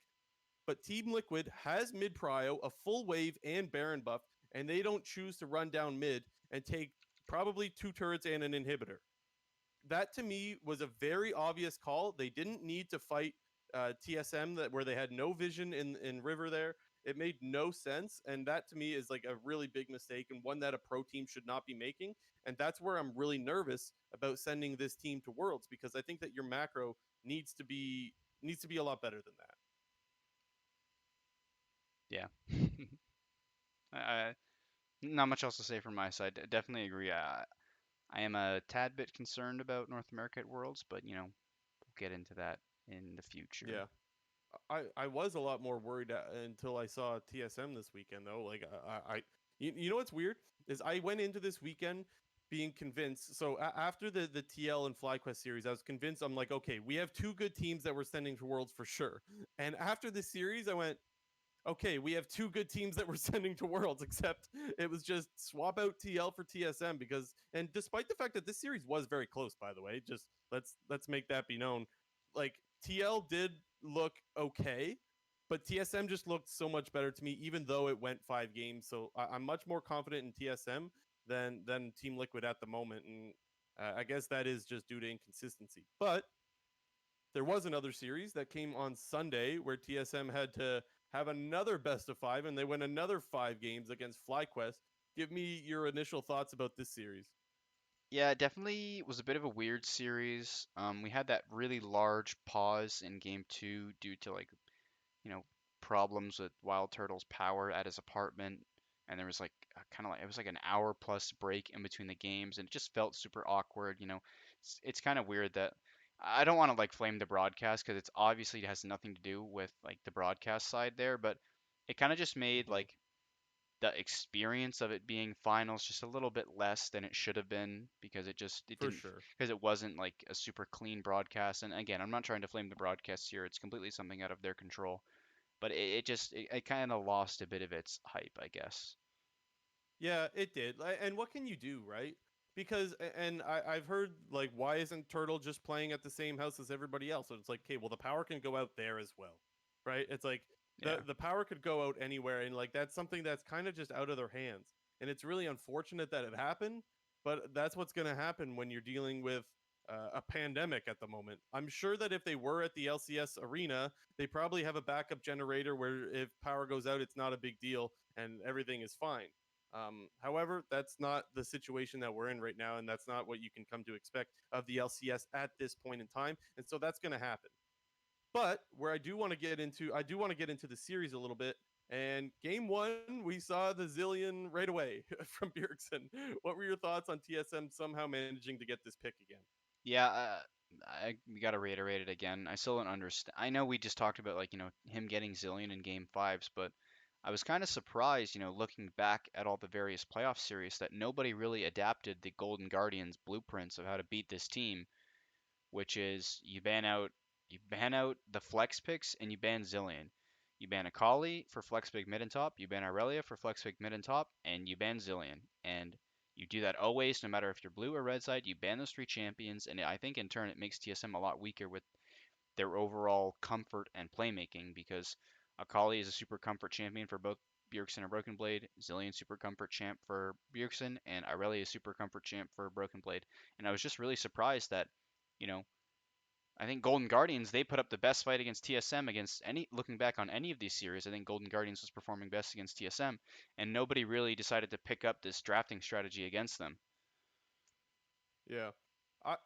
Speaker 1: but Team Liquid has mid prio, a full wave, and Baron buff, and they don't choose to run down mid and take probably 2 turrets and an inhibitor. That to me was a very obvious call. They didn't need to fight TSM that where they had no vision in River there. It made no sense, and that to me is like a really big mistake and one that a pro team should not be making. And that's where I'm really nervous about sending this team to Worlds because I think that your macro needs to be needs to be a lot better than that.
Speaker 2: Yeah. I, not much else to say from my side. Definitely agree. I am a tad bit concerned about North America at Worlds, but we'll get into that in the future.
Speaker 1: Yeah. I was a lot more worried until I saw TSM this weekend though. Like you know what's weird is I went into this weekend being convinced. So after the TL and FlyQuest series, I was convinced. I'm like, okay, we have two good teams that we're sending to Worlds for sure. And after the series, I went, okay, we have two good teams that we're sending to Worlds, except it was just swap out TL for TSM because, and despite the fact that this series was very close, by the way, just let's make that be known. Like TL did look okay, but TSM just looked so much better to me, even though it went 5 games. So I'm much more confident in TSM than Team Liquid at the moment, and I guess that is just due to inconsistency. But there was another series that came on Sunday where TSM had to have another best of five and they went another 5 games against FlyQuest. Give me your initial thoughts about this series.
Speaker 2: Yeah, it definitely was a bit of a weird series. We had that really large pause in game two due to you know, problems with Wild Turtle's power at his apartment, and there was like kind of like it was like an hour plus break in between the games, and it just felt super awkward. It's kind of weird that I don't want to like flame the broadcast because it's obviously it has nothing to do with like the broadcast side there, but it kind of just made
Speaker 1: Mm-hmm.
Speaker 2: like the experience of it being finals just a little bit less than it should have been because it
Speaker 1: For
Speaker 2: didn't
Speaker 1: sure.
Speaker 2: because it wasn't like a super clean broadcast. And again, I'm not trying to flame the broadcast here, it's completely something out of their control, but it kind of lost a bit of its hype, I guess.
Speaker 1: Yeah, it did. And what can you do, right? Because and I've heard like why isn't Turtle just playing at the same house as everybody else? And it's like, okay, well the power can go out there as well. Right? It's like
Speaker 2: Yeah.
Speaker 1: the power could go out anywhere and like that's something that's kind of just out of their hands. And it's really unfortunate that it happened, but that's what's going to happen when you're dealing with a pandemic at the moment. I'm sure that if they were at the LCS arena, they probably have a backup generator where if power goes out, it's not a big deal and everything is fine. However, that's not the situation that we're in right now, and that's not what you can come to expect of the LCS at this point in time. And so that's going to happen. But where I do want to get into the series a little bit. And game one, we saw the Zillion right away from Bjergsen. What were your thoughts on TSM somehow managing to get this pick again?
Speaker 2: Yeah, we gotta reiterate it again. I still don't understand. I know we just talked about like him getting Zillion in game fives, but I was kind of surprised, looking back at all the various playoff series, that nobody really adapted the Golden Guardians blueprints of how to beat this team, which is you ban out the flex picks and you ban Zillion. You ban Akali for flex pick mid and top, you ban Aurelia for flex pick mid and top, and you ban Zillion. And you do that always, no matter if you're blue or red side. You ban those three champions, and I think in turn it makes TSM a lot weaker with their overall comfort and playmaking because Akali is a super comfort champion for both Bjergsen and Broken Blade, Zillion super comfort champ for Bjergsen, and Aurelia super comfort champ for Broken Blade. And I was just really surprised that, you know, I think Golden Guardians, they put up the best fight against TSM against any, looking back on any of these series. I think Golden Guardians was performing best against TSM, and nobody really decided to pick up this drafting strategy against them.
Speaker 1: Yeah.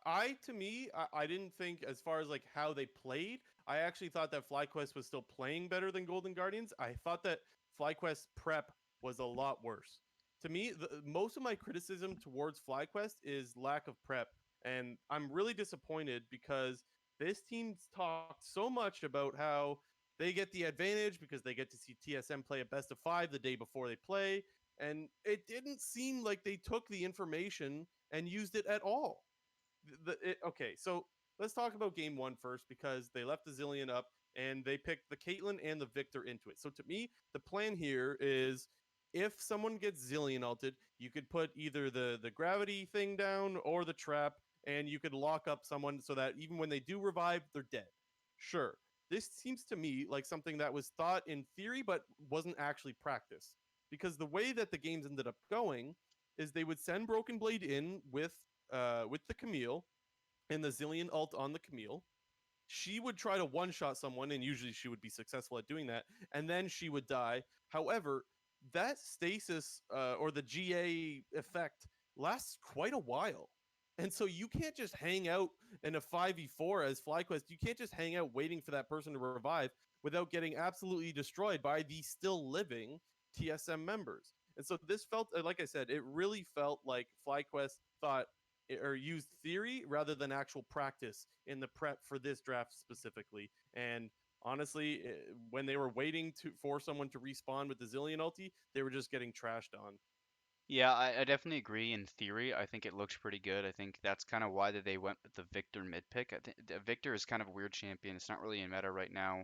Speaker 1: I to me, I didn't think as far as like how they played. I actually thought that FlyQuest was still playing better than Golden Guardians. I thought that FlyQuest prep was a lot worse. To me, most of my criticism towards FlyQuest is lack of prep, and I'm really disappointed because this team's talked so much about how they get the advantage because they get to see TSM play a best of five the day before they play, and it didn't seem like they took the information and used it at all. Okay, so let's talk about game one first because they left the Zillion up and they picked the Caitlyn and the Victor into it. So to me, the plan here is if someone gets Zillion ulted, you could put either the gravity thing down or the trap, and you could lock up someone so that even when they do revive, they're dead. Sure. This seems to me like something that was thought in theory but wasn't actually practiced. Because the way that the games ended up going is they would send Broken Blade in with the Camille and the Zillion ult on the Camille. she would try to one shot someone, and usually she would be successful at doing that, and then she would die. However, that stasis or the GA effect lasts quite a while. And so you can't just hang out in a 5v4 as FlyQuest. You can't just hang out waiting for that person to revive without getting absolutely destroyed by the still living TSM members. And so this felt, like I said, it really felt like FlyQuest thought or used theory rather than actual practice in the prep for this draft specifically. And honestly, when they were waiting for someone to respawn with the Zillion ulti, they were just getting trashed on.
Speaker 2: Yeah, I definitely agree in theory. I think it looks pretty good. I think that's kind of why they went with the Victor mid pick. I think Victor is kind of a weird champion. It's not really in meta right now.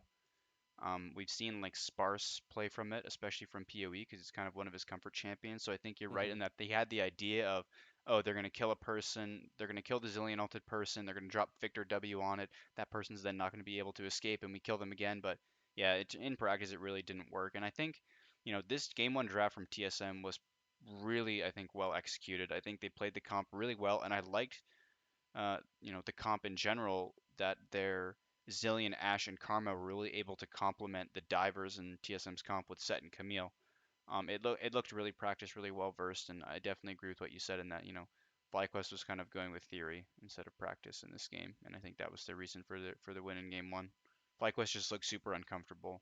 Speaker 2: We've seen like Sparse play from it, especially from PoE, because it's kind of one of his comfort champions. So I think you're right
Speaker 1: Mm-hmm.
Speaker 2: in that they had the idea of, oh, they're going to kill a person, they're going to kill the Zillion ulted person, they're going to drop Victor W on it. That person's then not going to be able to escape, and we kill them again. But yeah, in practice, it really didn't work. And I think, this game one draft from TSM was really, I think, well executed. I think they played the comp really well, and I liked the comp in general, that their Zillion, Ash, and Karma were really able to complement the divers in TSM's comp with Set and Camille. It looked really practiced, really well versed, and I definitely agree with what you said in that, FlyQuest was kind of going with theory instead of practice in this game, and I think that was the reason for the win in game one. FlyQuest just looked super uncomfortable.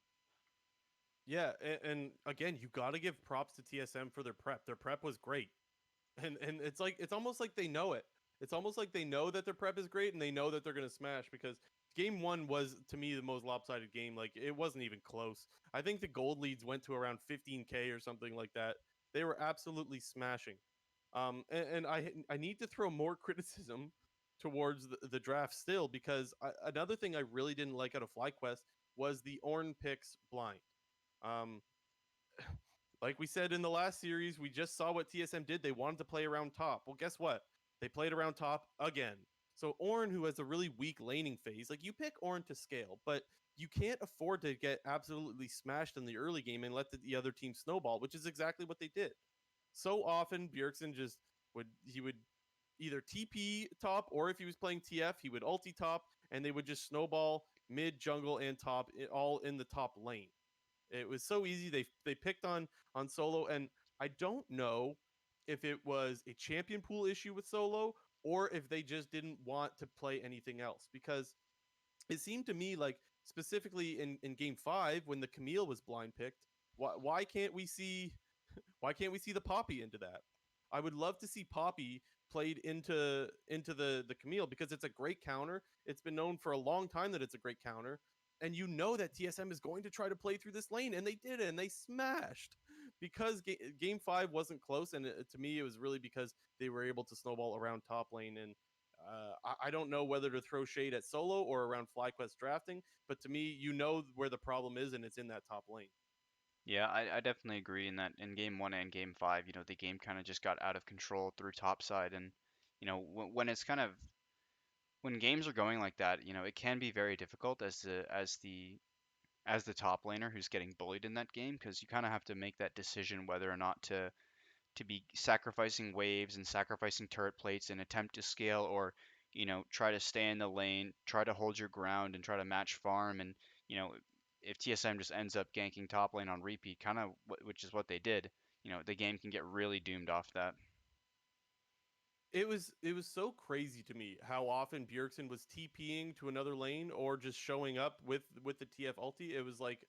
Speaker 1: Yeah, and again, you got to give props to TSM for their prep. Their prep was great. And it's almost like they know it. It's almost like they know that their prep is great and they know that they're gonna smash because game one was to me the most lopsided game. Like it wasn't even close. I think the gold leads went to around 15K or something like that. They were absolutely smashing. And I need to throw more criticism towards the draft still because another thing I really didn't like out of FlyQuest was the Orn picks blind. Um, like we said in the last series, we just saw what TSM did. They wanted to play around top. Well, guess what? They played around top again. So Ornn, who has a really weak laning phase, like you pick Ornn to scale, but you can't afford to get absolutely smashed in the early game and let the other team snowball, which is exactly what they did. So often Bjergsen just would either TP top or if he was playing TF, he would ulti top and they would just snowball mid, jungle, and top all in the top lane. It was so easy. They picked on Solo, and I don't know if it was a champion pool issue with Solo or if they just didn't want to play anything else because it seemed to me like specifically in game 5 when the Camille was blind picked, why can't we see the Poppy into that? I would love to see Poppy played into the Camille because it's a great counter. It's been known for a long time that it's a great counter. And you know that TSM is going to try to play through this lane, and they did it, and they smashed because game 5 wasn't close. And to me, it was really because they were able to snowball around top lane. And I don't know whether to throw shade at Solo or around FlyQuest drafting, but to me, you know where the problem is, and it's in that top lane.
Speaker 2: Yeah, I definitely agree in that in game one and game five, the game kind of just got out of control through topside, and when it's kind of when games are going like that, it can be very difficult as the top laner who's getting bullied in that game, because you kind of have to make that decision whether or not to be sacrificing waves and sacrificing turret plates and attempt to scale, or try to stay in the lane, try to hold your ground and try to match farm. And you know if TSM just ends up ganking top lane on repeat, kind of which is what they did, the game can get really doomed off that.
Speaker 1: It was so crazy to me how often Bjergsen was TPing to another lane or just showing up with the TF ulti. It was like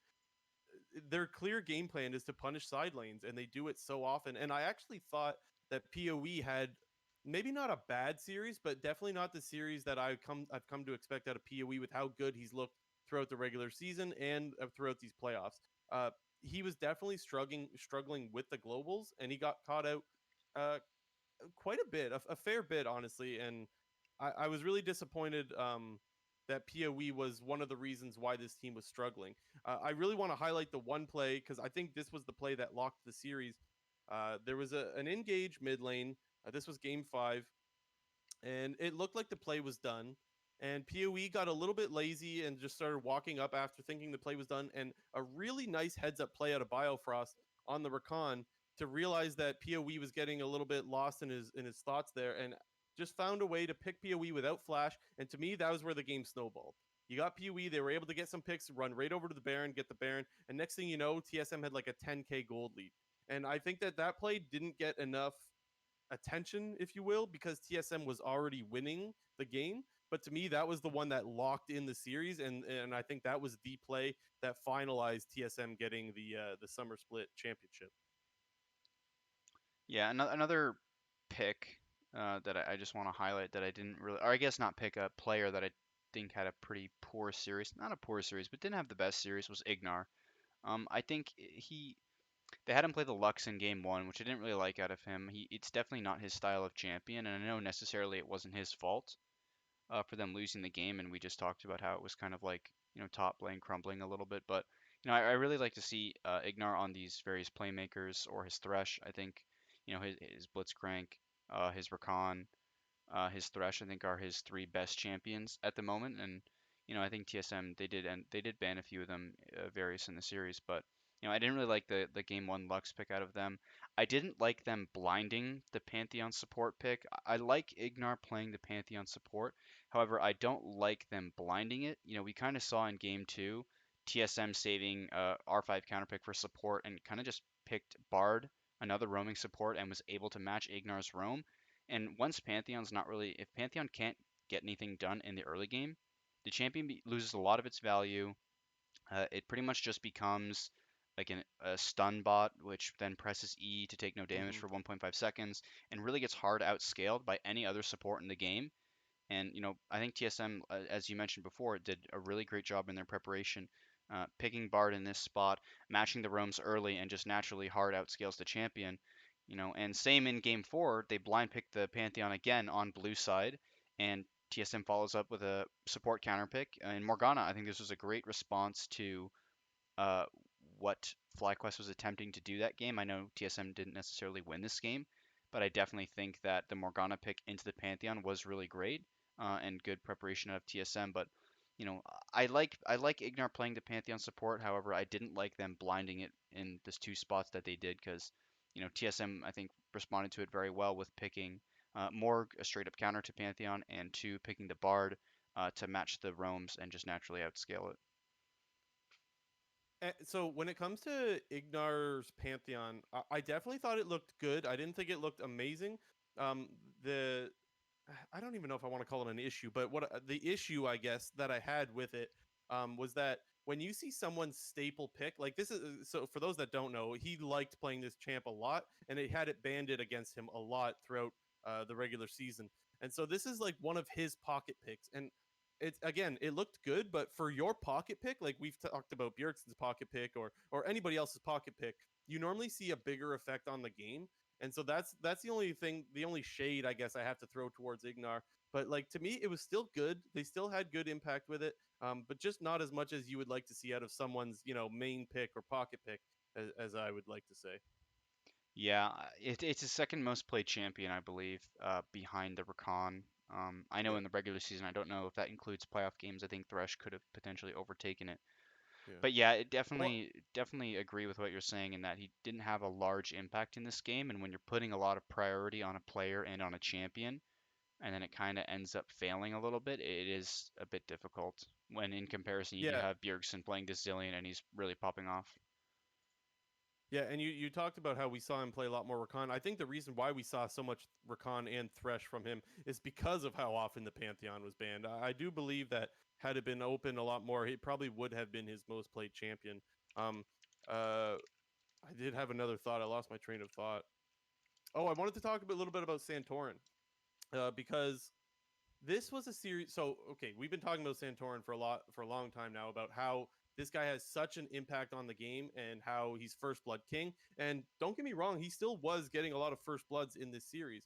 Speaker 1: their clear game plan is to punish side lanes, and they do it so often. And I actually thought that PoE had maybe not a bad series, but definitely not the series that I've come to expect out of PoE with how good he's looked throughout the regular season and throughout these playoffs. Uh, he was definitely struggling with the globals, and he got caught out uh, quite a bit, a fair bit, honestly. And I was really disappointed that PoE was one of the reasons why this team was struggling. I really want to highlight the one play because I think this was the play that locked the series. There was an engage mid lane. This was game 5, and it looked like the play was done. And PoE got a little bit lazy and just started walking up after thinking the play was done. And a really nice heads up play out of Biofrost on the Rakan to realize that PoE was getting a little bit lost in his thoughts there, and just found a way to pick PoE without flash. And to me, that was where the game snowballed. You got PoE, they were able to get some picks, run right over to the Baron, get the Baron, and next thing you know, TSM had like a 10k gold lead. And I think that that play didn't get enough attention, if you will, because TSM was already winning the game. But to me, that was the one that locked in the series, and I think that was the play that finalized TSM getting the summer split championship.
Speaker 2: Yeah, another pick that I just want to highlight that I didn't really, or I guess not pick, a player that I think had a pretty poor series, not a poor series, but didn't have the best series was Ignar. I think they had him play the Lux in game one, which I didn't really like out of him. It's definitely not his style of champion, and I know necessarily it wasn't his fault for them losing the game, and we just talked about how it was kind of like top lane crumbling a little bit. But I really like to see Ignar on these various playmakers or his Thresh. I think his Blitzcrank, his Rakan, his Thresh, I think, are his three best champions at the moment. And I think TSM they did ban a few of them, various in the series, but I didn't really like the game one Lux pick out of them. I didn't like them blinding the Pantheon support pick. I like Ignar playing the Pantheon support. However, I don't like them blinding it. We kind of saw in game two TSM saving R5 counter pick for support and kind of just picked Bard, another roaming support, and was able to match Ignar's roam. And once Pantheon's not really, if Pantheon can't get anything done in the early game, the champion loses a lot of its value. It pretty much just becomes like a stun bot, which then presses E to take no damage
Speaker 1: Mm-hmm.
Speaker 2: for 1.5 seconds, and really gets hard outscaled by any other support in the game. And I think TSM, as you mentioned before, did a really great job in their preparation, picking Bard in this spot, matching the roams early, and just naturally hard outscales the champion. And same in game four, they blind picked the Pantheon again on blue side, and TSM follows up with a support counter pick. And Morgana, I think this was a great response to uh, what FlyQuest was attempting to do that game. I know TSM didn't necessarily win this game, but I definitely think that the Morgana pick into the Pantheon was really great, and good preparation out of TSM. But you know, I like Ignar playing the Pantheon support. However, I didn't like them blinding it in these two spots that they did because TSM I think responded to it very well with picking Morg, a straight up counter to Pantheon, and two picking the Bard to match the roams and just naturally outscale it.
Speaker 1: So when it comes to Ignar's Pantheon, I definitely thought it looked good. I didn't think it looked amazing. The I don't even know if I want to call it an issue, but what the issue I guess that I had with it was that when you see someone's staple pick, like this is so for those that don't know, he liked playing this champ a lot, and it had it banded against him a lot throughout the regular season. And so this is like one of his pocket picks, and it's again, it looked good, but for your pocket pick, like we've talked about Bjergsen's pocket pick or anybody else's pocket pick, you normally see a bigger effect on the game. And so that's the only thing, the only shade I guess I have to throw towards Ignar. But like to me, it was still good. They still had good impact with it, but just not as much as you would like to see out of someone's main pick or pocket pick, as I would like to say.
Speaker 2: Yeah, it's his second most played champion, I believe, behind the Rakan. I know
Speaker 1: Yeah,
Speaker 2: in the regular season, I don't know if that includes playoff games. I think Thresh could have potentially overtaken it.
Speaker 1: yeah.
Speaker 2: But yeah, it
Speaker 1: Well,
Speaker 2: definitely agree with what you're saying in that he didn't have a large impact in this game. And when you're putting a lot of priority on a player and on a champion, and then it kind of ends up failing a little bit, it is a bit difficult. When in comparison, you do
Speaker 1: yeah,
Speaker 2: have Bjergsen playing this Zillion and he's really popping off.
Speaker 1: yeah, and you talked about how we saw him play a lot more Rakan. I think the reason why we saw so much Rakan and Thresh from him is because of how often the Pantheon was banned. I do believe that had it been open a lot more, he probably would have been his most played champion. Um, uh, I did have another thought. I lost my train of thought. Oh, I wanted to talk a little bit about Santorin, because this was a series. So okay, we've been talking about Santorin for a long time now about how this guy has such an impact on the game and how he's first blood king. And don't get me wrong, he still was getting a lot of first bloods in this series.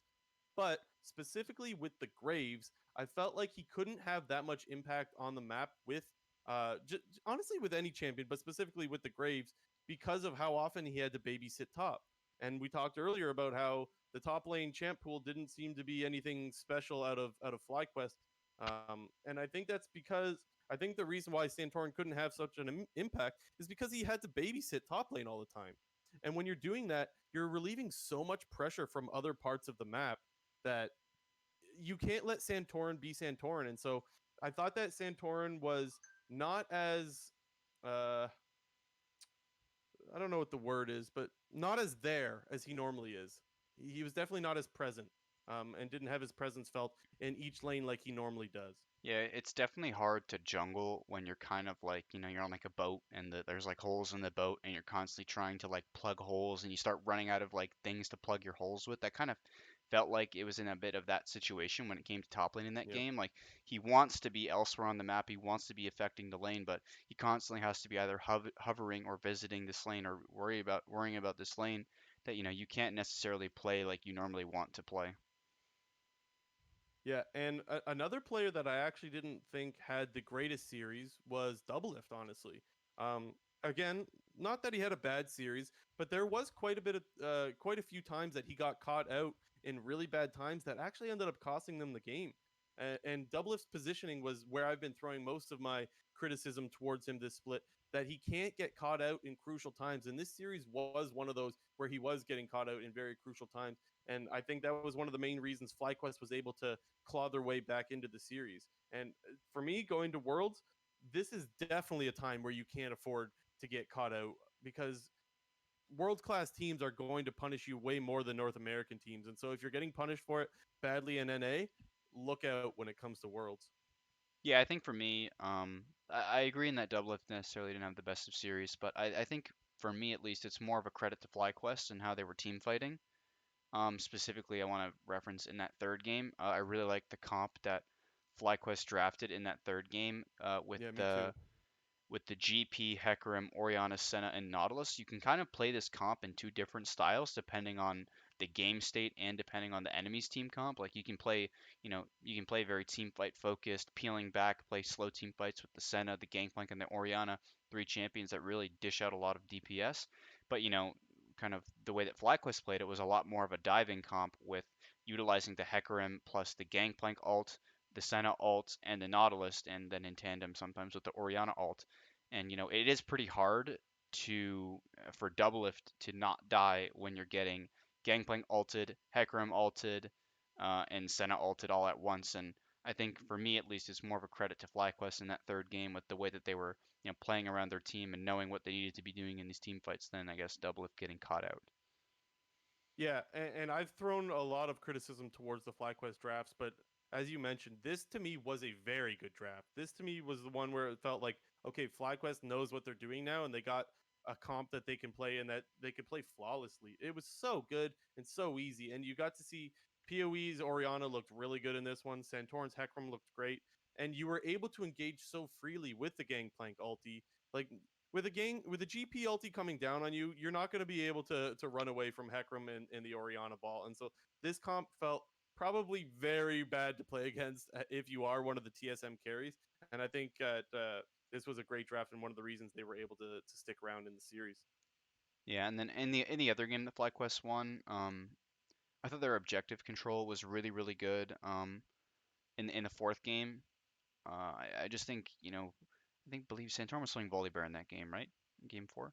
Speaker 1: But specifically with the Graves, I felt like he couldn't have that much impact on the map with honestly with any champion, but specifically with the Graves because of how often he had to babysit top. And we talked earlier about how the top lane champ pool didn't seem to be anything special out of FlyQuest. And I think that's because I think the reason why Santorin couldn't have such an impact is because he had to babysit top lane all the time. And when you're doing that, you're relieving so much pressure from other parts of the map that you can't let Santorin be Santorin. And so I thought that Santorin was not as uh I don't know what the word is, but not as there as he normally is. He was definitely not as present, and didn't have his presence felt in each lane like he normally does.
Speaker 2: Yeah, it's definitely hard to jungle when you're kind of like, you're on like a boat and there's like holes in the boat and you're constantly trying to like plug holes and you start running out of like things to plug your holes with. That kind of felt like it was in a bit of that situation when it came to top lane in that
Speaker 1: Yep.
Speaker 2: game. Like he wants to be elsewhere on the map, he wants to be affecting the lane, but he constantly has to be either hovering or visiting this lane or worrying about this lane that you can't necessarily play like you normally want to play.
Speaker 1: Yeah, and another player that I actually didn't think had the greatest series was Doublelift, honestly. Again, not that he had a bad series, but there was quite a few times that he got caught out in really bad times that actually ended up costing them the game. And Doublelift's positioning was where I've been throwing most of my criticism towards him this split. That he can't get caught out in crucial times, and this series was one of those where he was getting caught out in very crucial times. And I think that was one of the main reasons FlyQuest was able to claw their way back into the series. And for me, going to Worlds, this is definitely a time where you can't afford to get caught out because world class teams are going to punish you way more than North American teams. And so if you're getting punished for it badly in NA, look out when it comes to Worlds.
Speaker 2: Yeah, I think for me, I agree in that Doublelift necessarily didn't have the best of series, but I think for me at least, it's more of a credit to FlyQuest and how they were team fighting. Specifically, I want to reference in that third game. I really like the comp that FlyQuest drafted in that third game
Speaker 1: Yeah, me too.
Speaker 2: with the GP, Hecarim, Orianna, Senna, and Nautilus. You can kind of play this comp in two different styles depending on the game state and depending on the enemy's team comp. Like you can play very team fight focused, peeling back, play slow team fights with the Senna, the Gangplank, and the Orianna, three champions that really dish out a lot of DPS. But kind of the way that FlyQuest played it was a lot more of a diving comp with utilizing the Hecarim plus the Gangplank ult, the Senna ult, and the Nautilus, and then in tandem sometimes with the Orianna ult. And it is pretty hard to for Doublelift to not die when you're getting Gangplank ulted, Hecarim ulted, and Senna ulted all at once. And I think for me at least, it's more of a credit to FlyQuest in that third game with the way that they were playing around their team and knowing what they needed to be doing in these team fights than I guess Doublelift getting caught out.
Speaker 1: Yeah, and I've thrown a lot of criticism towards the FlyQuest drafts, but as you mentioned, this to me was a very good draft. This to me was the one where it felt like, okay, FlyQuest knows what they're doing now, and they got a comp that they can play and that they could play flawlessly. It was so good and so easy, and you got to see PoE's Oriana looked really good in this one. Santorin's Hecarim looked great, and you were able to engage so freely with the Gangplank ulti. Like with a GP ulti coming down on you, you're not going to be able to run away from Hecarim and the Oriana ball. And so this comp felt probably very bad to play against if you are one of the TSM carries. And I think this was a great draft and one of the reasons they were able to stick around in the series.
Speaker 2: Yeah, and then in the other game that FlyQuest won, I thought their objective control was really really good. In the fourth game, I just think I think believe Santorum was playing Volibear in that game, right? In game four.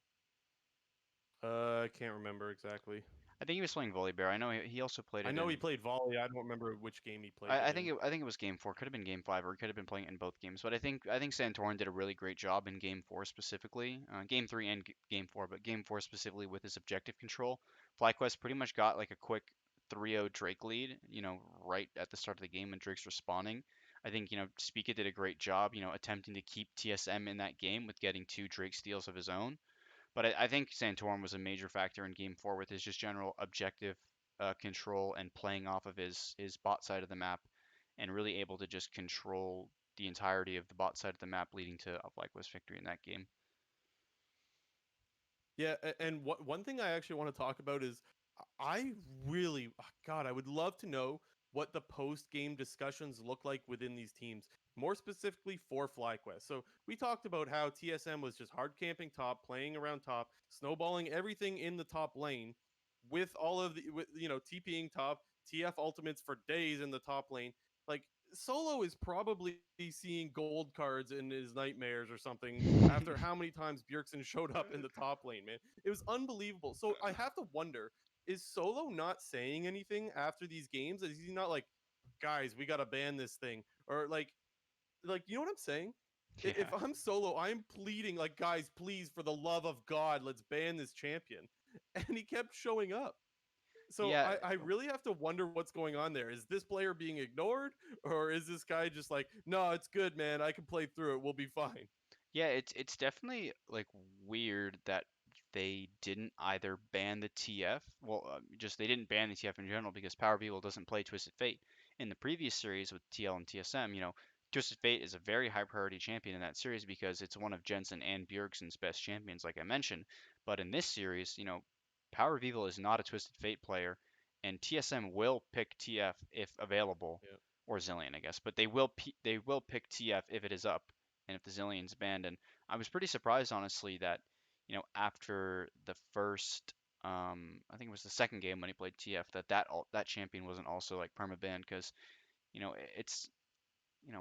Speaker 1: I can't remember exactly.
Speaker 2: I think he was playing Volibear. I know he also played
Speaker 1: I
Speaker 2: it
Speaker 1: know he
Speaker 2: in.
Speaker 1: played volley. I don't remember which game he played
Speaker 2: I,
Speaker 1: it
Speaker 2: I
Speaker 1: in.
Speaker 2: think it was game four. Could have been game five, or he could have been playing it in both games. But I think Santorin did a really great job in game four specifically. Game three and game four, but game four specifically with his objective control. FlyQuest pretty much got like a quick 3-0 Drake lead. Right at the start of the game when Drake's respawning. I think Spica did a great job. Attempting to keep TSM in that game with getting two Drake steals of his own. But I think Santorum was a major factor in Game Four with his just general objective control and playing off of his bot side of the map, and really able to just control the entirety of the bot side of the map, leading to a FlyQuest victory in that game.
Speaker 1: Yeah, and one thing I actually want to talk about is I really, God, I would love to know what the post game discussions look like within these teams, more specifically for FlyQuest. So we talked about how TSM was just hard camping top, playing around top, snowballing everything in the top lane, with all of the, TPing top, TF ultimates for days in the top lane. Like Solo is probably seeing gold cards in his nightmares or something after how many times Bjergsen showed up in the top lane, man. It was unbelievable. So I have to wonder, is Solo not saying anything after these games? Is he not like, guys, we gotta ban this thing? Or like like, you know what I'm saying? If
Speaker 2: Yeah.
Speaker 1: I'm solo, I'm pleading like, guys, please, for the love of God, let's ban this champion. And he kept showing up. So
Speaker 2: Yeah,
Speaker 1: I really have to wonder what's going on there. Is this player being ignored, or is this guy just like, no, it's good, man. I can play through it. We'll be fine.
Speaker 2: yeah, it's definitely like weird that they didn't either ban the TF, well, just they didn't ban the TF in general because Power People doesn't play Twisted Fate. In the previous series with TL and TSM, Twisted Fate is a very high priority champion in that series because it's one of Jensen and Bjergsen's best champions, like I mentioned. But in this series, Power Evil is not a Twisted Fate player, and TSM will pick TF if available,
Speaker 1: Yeah.
Speaker 2: or Zillion, I guess. But they will pick TF if it is up and if the Zillion's banned. And I was pretty surprised, honestly, that after the first, I think it was the second game when he played TF, that champion wasn't also like perma banned because it's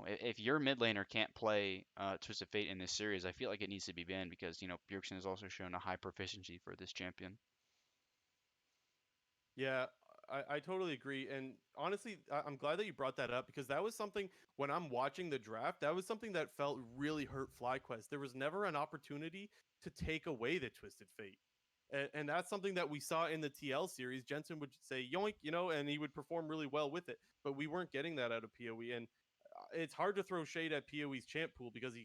Speaker 2: if your mid laner can't play Twisted Fate in this series, I feel like it needs to be banned because Bjergsen has also shown a high proficiency for this champion.
Speaker 1: Yeah, I totally agree. And honestly, I'm glad that you brought that up because that was something when I'm watching the draft, that was something that felt really hurt FlyQuest. There was never an opportunity to take away the Twisted Fate. And that's something that we saw in the TL series. Jensen would say yoink, and he would perform really well with it. But we weren't getting that out of PoE. And it's hard to throw shade at PoE's champ pool because he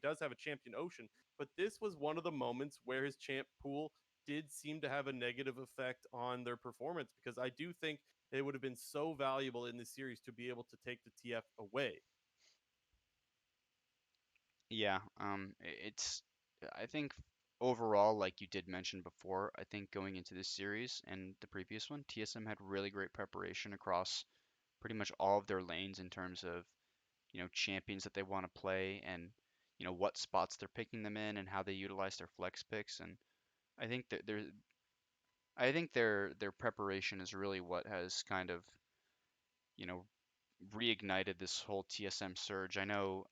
Speaker 1: does have a champion Ocean. But this was one of the moments where his champ pool did seem to have a negative effect on their performance because I do think it would have been so valuable in this series to be able to take the TF away.
Speaker 2: Yeah, it's I think overall, like you did mention before, I think going into this series and the previous one, TSM had really great preparation across pretty much all of their lanes in terms of, champions that they want to play and, what spots they're picking them in and how they utilize their flex picks. And I think that I think their preparation is really what has kind of, you know, reignited this whole TSM surge. I know,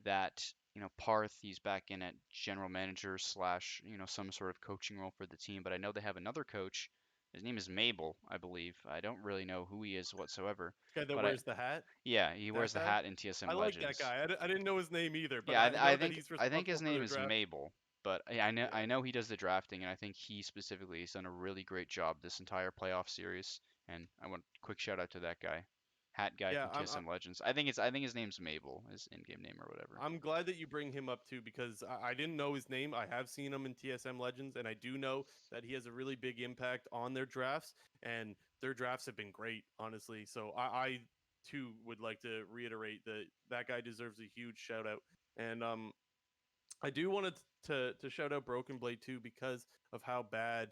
Speaker 2: that Parth he's back in at general manager slash some sort of coaching role for the team, but I know they have another coach. His name is Mabel, I believe. I don't really know who he is whatsoever,
Speaker 1: This guy that
Speaker 2: but
Speaker 1: wears the hat,
Speaker 2: yeah, he wears
Speaker 1: that
Speaker 2: the
Speaker 1: guy.
Speaker 2: hat in
Speaker 1: I
Speaker 2: TSM
Speaker 1: like that
Speaker 2: Legends.
Speaker 1: guy. I didn't know his name either, but
Speaker 2: Yeah,
Speaker 1: I
Speaker 2: I
Speaker 1: know that
Speaker 2: think
Speaker 1: he's
Speaker 2: I think his
Speaker 1: responsible for
Speaker 2: name
Speaker 1: their
Speaker 2: is
Speaker 1: draft.
Speaker 2: Mabel, but I
Speaker 1: Yeah.
Speaker 2: know he does the drafting, and I think he specifically has done a really great job this entire playoff series. And I want a quick shout out to that guy, hat guy
Speaker 1: Yeah,
Speaker 2: from TSM Legends. I think his name's Mabel, his in-game name or whatever.
Speaker 1: I'm glad that you bring him up too because I didn't know his name. I have seen him in TSM Legends, and I do know that he has a really big impact on their drafts, and their drafts have been great, honestly. So I too would like to reiterate that that guy deserves a huge shout out. And I do want to shout out Broken Blade too because of how bad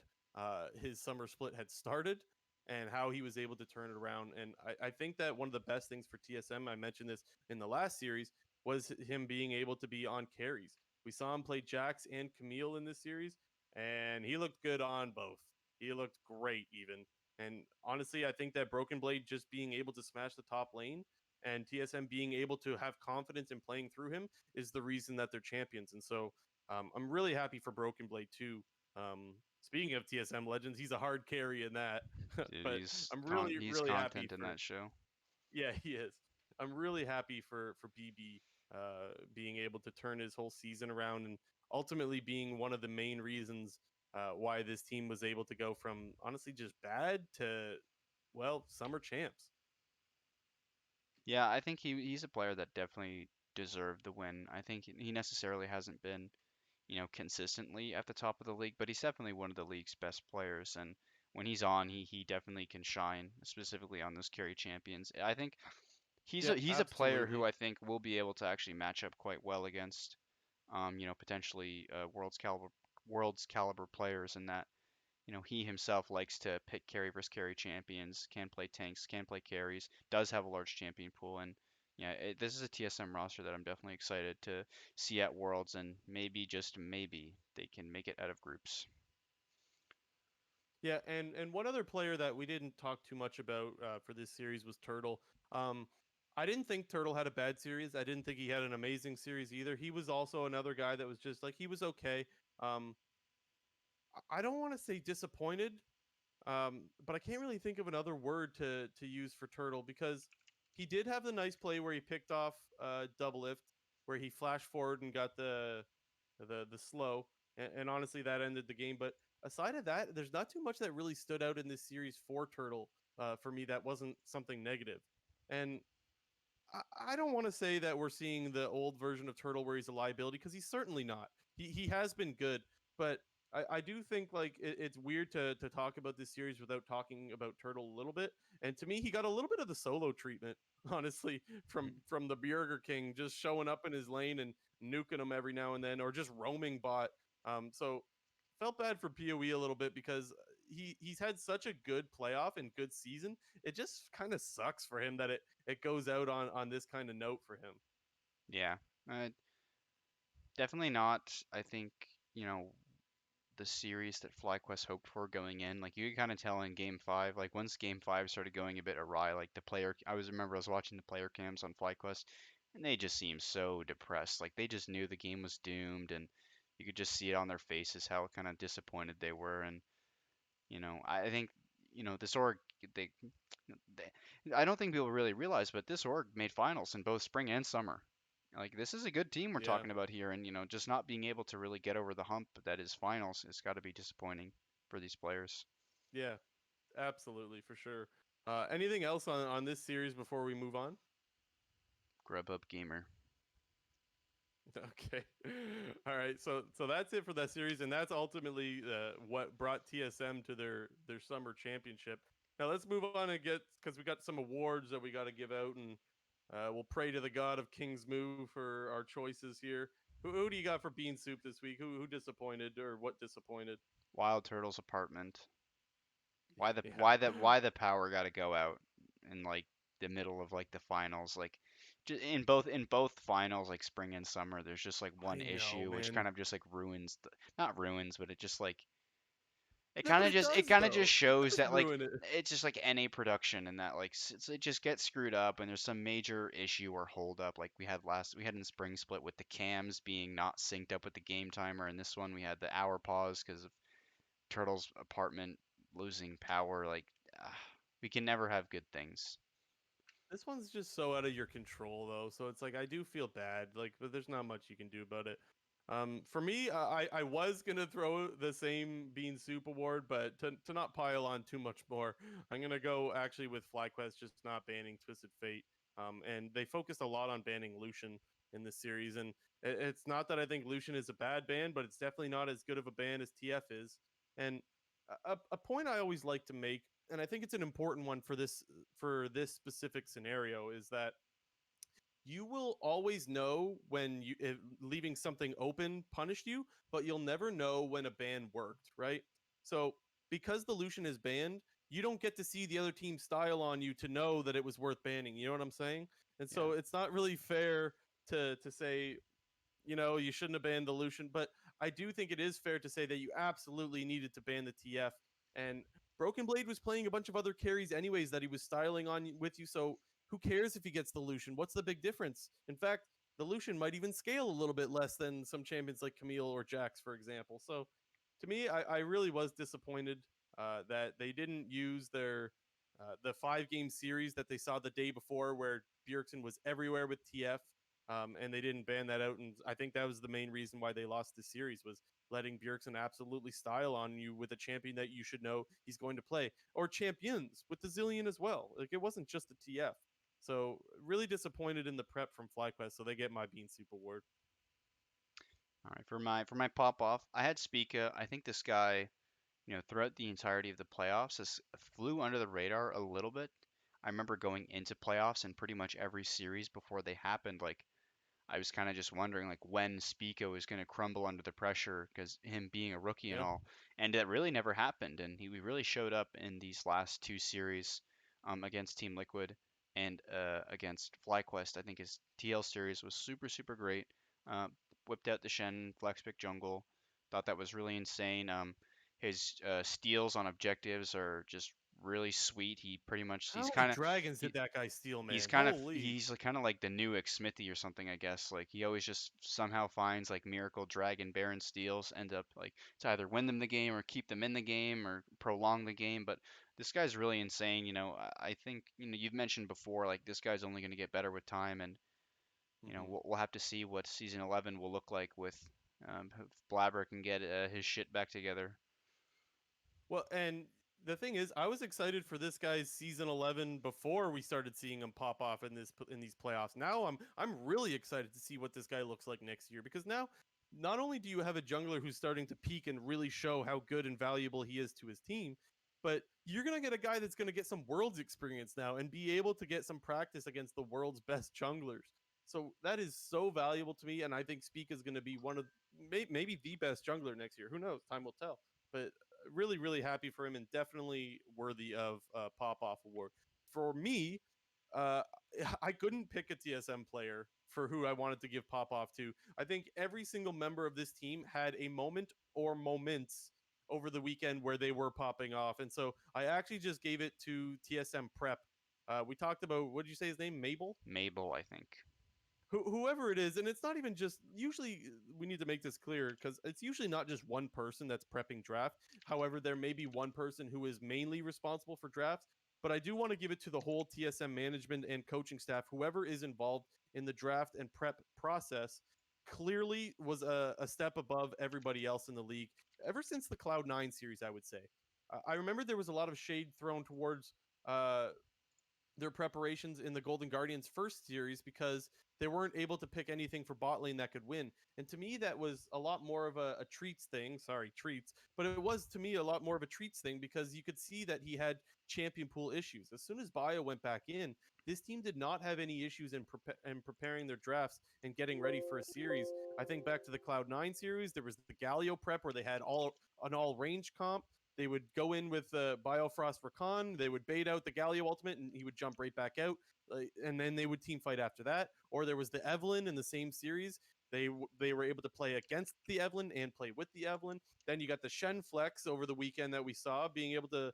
Speaker 1: his summer split had started and how he was able to turn it around. And I think that one of the best things for TSM, I mentioned this in the last series, was him being able to be on carries. We saw him play Jax and Camille in this series, and he looked good on both. He looked great, even. And honestly, I think that Broken Blade just being able to smash the top lane and TSM being able to have confidence in playing through him is the reason that they're champions. And so I'm really happy for Broken Blade too. Speaking of TSM Legends, he's a hard carry in that,
Speaker 2: Dude,
Speaker 1: but
Speaker 2: he's
Speaker 1: I'm really
Speaker 2: he's
Speaker 1: really happy
Speaker 2: content in
Speaker 1: for
Speaker 2: that show.
Speaker 1: yeah he is. I'm really happy for BB being able to turn his whole season around and ultimately being one of the main reasons why this team was able to go from honestly just bad to well summer champs.
Speaker 2: Yeah, I think he's a player that definitely deserved the win. I think he necessarily hasn't been, consistently at the top of the league, but he's definitely one of the league's best players. And when he's on, he definitely can shine, specifically on those carry champions. I think
Speaker 1: Yep,
Speaker 2: he's a player who
Speaker 1: absolutely.
Speaker 2: I think will be able to actually match up quite well against, potentially world's caliber players in that he himself likes to pick carry versus carry champions, can play tanks, can play carries, does have a large champion pool, and yeah, this is a TSM roster that I'm definitely excited to see at Worlds, and maybe just maybe they can make it out of groups.
Speaker 1: Yeah, and one other player that we didn't talk too much about for this series was Turtle. Um, I didn't think Turtle had a bad series. I didn't think he had an amazing series either. He was also another guy that was just like he was okay. Um, I don't want to say disappointed, but I can't really think of another word to use for Turtle because he did have the nice play where he picked off double lift, where he flashed forward and got the slow, and honestly that ended the game. But aside of that, there's not too much that really stood out in this series for Turtle for me that wasn't something negative. And I don't want to say that we're seeing the old version of Turtle where he's a liability because he's certainly not. He has been good, but I do think like it's weird to talk about this series without talking about Turtle a little bit. And to me, he got a little bit of the solo treatment, honestly, from the Burger King, just showing up in his lane and nuking him every now and then, or just roaming bot. So felt bad for Poe a little bit because he's had such a good playoff and good season. It just kind of sucks for him that it goes out on this kind of note for him.
Speaker 2: Yeah, uh, definitely not. I think, you know, the series that FlyQuest hoped for going in. Like you could kind of tell in Game Five, like once Game Five started going a bit awry, like the player, I was watching the player cams on FlyQuest, and they just seemed so depressed. Like they just knew the game was doomed, and you could just see it on their faces how kind of disappointed they were. And I think, this org, they, I don't think people really realize, but this org made finals in both spring and summer. Like this is a good team we're
Speaker 1: Yeah,
Speaker 2: talking about here, and just not being able to really get over the hump that is finals, it's got to be disappointing for these players.
Speaker 1: yeah, absolutely for sure. Anything else on this series before we move on?
Speaker 2: Grubhub gamer.
Speaker 1: Okay. All right. So that's it for that series, and that's ultimately what brought TSM to their summer championship. Now let's move on and get because we got some awards that we got to give out, and we'll pray to the god of King's Moo for our choices here. Who do you got for Bean Soup this week? Who disappointed or what disappointed?
Speaker 2: Wild Turtles apartment.
Speaker 1: Yeah.
Speaker 2: Why the power got to go out in like the middle of like the finals, like in both finals, like spring and summer. There's just like one
Speaker 1: I know,
Speaker 2: issue which
Speaker 1: man.
Speaker 2: kind of just like ruins not ruins, but it just like
Speaker 1: No, but
Speaker 2: it kind of just
Speaker 1: It
Speaker 2: shows
Speaker 1: does
Speaker 2: that like
Speaker 1: ruin it.
Speaker 2: it's just like NA production, and that like it just gets screwed up, and there's some major issue or hold up like we had in the spring split with the cams being not synced up with the game timer, and this one we had the hour pause because of Turtle's apartment losing power. Like we can never have good things.
Speaker 1: This one's just so out of your control, though. So it's like I do feel bad, like, but there's not much you can do about it. For me, I was gonna throw the same Bean Soup award, but to not pile on too much more, I'm gonna go actually with FlyQuest just not banning Twisted Fate. And they focused a lot on banning Lucian in this series, and it's not that I think Lucian is a bad ban, but it's definitely not as good of a ban as TF is. And a point I always like to make, and I think it's an important one for this specific scenario, is that you will always know when if leaving something open punished you, but you'll never know when a ban worked, right? So because the Lucian is banned, you don't get to see the other team's style on you to know that it was worth banning. You know what I'm saying? And
Speaker 2: Yeah.
Speaker 1: so it's not really fair to say you shouldn't have banned the Lucian, but I do think it is fair to say that you absolutely needed to ban the TF. And Broken Blade was playing a bunch of other carries anyways that he was styling on with you, so who cares if he gets the Lucian? What's the big difference? In fact, the Lucian might even scale a little bit less than some champions like Camille or Jax, for example. So to me, I really was disappointed that they didn't use the 5 game series that they saw the day before, where Bjergsen was everywhere with TF, and they didn't ban that out. And I think that was the main reason why they lost the series was letting Bjergsen absolutely style on you with a champion that you should know he's going to play, or champions with the Zillion as well. Like it wasn't just the TF. So really disappointed in the prep from FlyQuest. So they get my Bean Soup award.
Speaker 2: All right, for my pop off, I had Spica. I think this guy, throughout the entirety of the playoffs, has flew under the radar a little bit. I remember going into playoffs and pretty much every series before they happened, like I was kind of just wondering like when Spico is going to crumble under the pressure because him being a rookie and
Speaker 1: Yeah.
Speaker 2: all, and that really never happened. And he really showed up in these last two series, against Team Liquid and against FlyQuest. I think his TL series was super super great. Uh, Whipped out the Shen flex pick jungle. Thought that was really insane. His steals on objectives are just really sweet. He pretty much
Speaker 1: How many dragons did that guy steal, man? Holy.
Speaker 2: he's kind of like the new Smithy or something, I guess. Like he always just somehow finds like miracle dragon baron steals, end up like to either win them the game or keep them in the game or prolong the game. But this guy's really insane. I think you've mentioned before like this guy's only going to get better with time, and
Speaker 1: Hmm.
Speaker 2: we'll have to see what season 11 will look like with if Blabber can get his shit back together.
Speaker 1: Well, and the thing is, I was excited for this guy's season 11 before we started seeing him pop off in these playoffs. Now I'm really excited to see what this guy looks like next year because now not only do you have a jungler who's starting to peak and really show how good and valuable he is to his team, but you're going to get a guy that's going to get some worlds experience now and be able to get some practice against the world's best junglers. So that is so valuable to me, and I think Speak is going to be one of maybe the best jungler next year. Who knows? Time will tell. But really, really happy for him and definitely worthy of a pop off award. For me, uh, I couldn't pick a TSM player for who I wanted to give pop off to. I think every single member of this team had a moment or moments over the weekend where they were popping off. And so I actually just gave it to TSM Prep. We talked about, what did you say his name? Mabel?
Speaker 2: Mabel, I think.
Speaker 1: Whoever it is, and it's not even just usually we need to make this clear because it's usually not just one person that's prepping draft. However, there may be one person who is mainly responsible for drafts, but I do want to give it to the whole TSM management and coaching staff. Whoever is involved in the draft and prep process clearly was a step above everybody else in the league ever since the Cloud9 series, I would say. I remember there was a lot of shade thrown towards uh, their preparations in the Golden Guardians first series because they weren't able to pick anything for bot lane that could win. And to me, that was a lot more of a treats thing. Sorry, treats. But it was to me a lot more of a treats thing because you could see that he had champion pool issues. As soon as Bio went back in, this team did not have any issues in preparing their drafts and getting ready for a series. I think back to the Cloud9 series, there was the Galio prep where they had all range comp. They would go in with Biofrost Rakan. They would bait out the Galio ultimate, and he would jump right back out. And then they would team fight after that. Or there was the Evelyn in the same series. They were able to play against the Evelyn and play with the Evelyn. Then you got the Shen flex over the weekend that we saw, being able to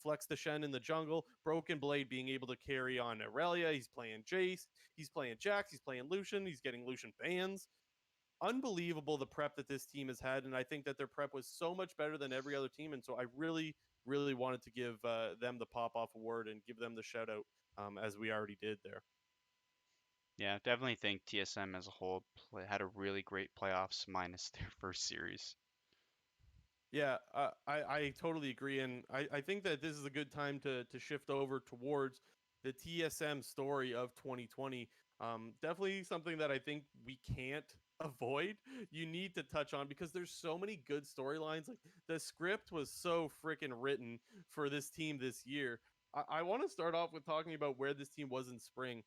Speaker 1: flex the Shen in the jungle. Broken Blade being able to carry on Aurelia. He's playing Jace. He's playing Jax. He's playing Lucian. He's getting Lucian bans. Unbelievable the prep that this team has had, and I think that their prep was so much better than every other team, and so I really, really wanted to give them the pop off award and give them the shout out as we already did there.
Speaker 2: Yeah, definitely think TSM as a whole had a really great playoffs minus their first series.
Speaker 1: Yeah, I totally agree, and I think that this is a good time to shift over towards the TSM story of 2020. Definitely something that I think we can't avoid. You need to touch on because there's so many good storylines. Like the script was so freaking written for this team this year. I want to start off with talking about where this team was in spring.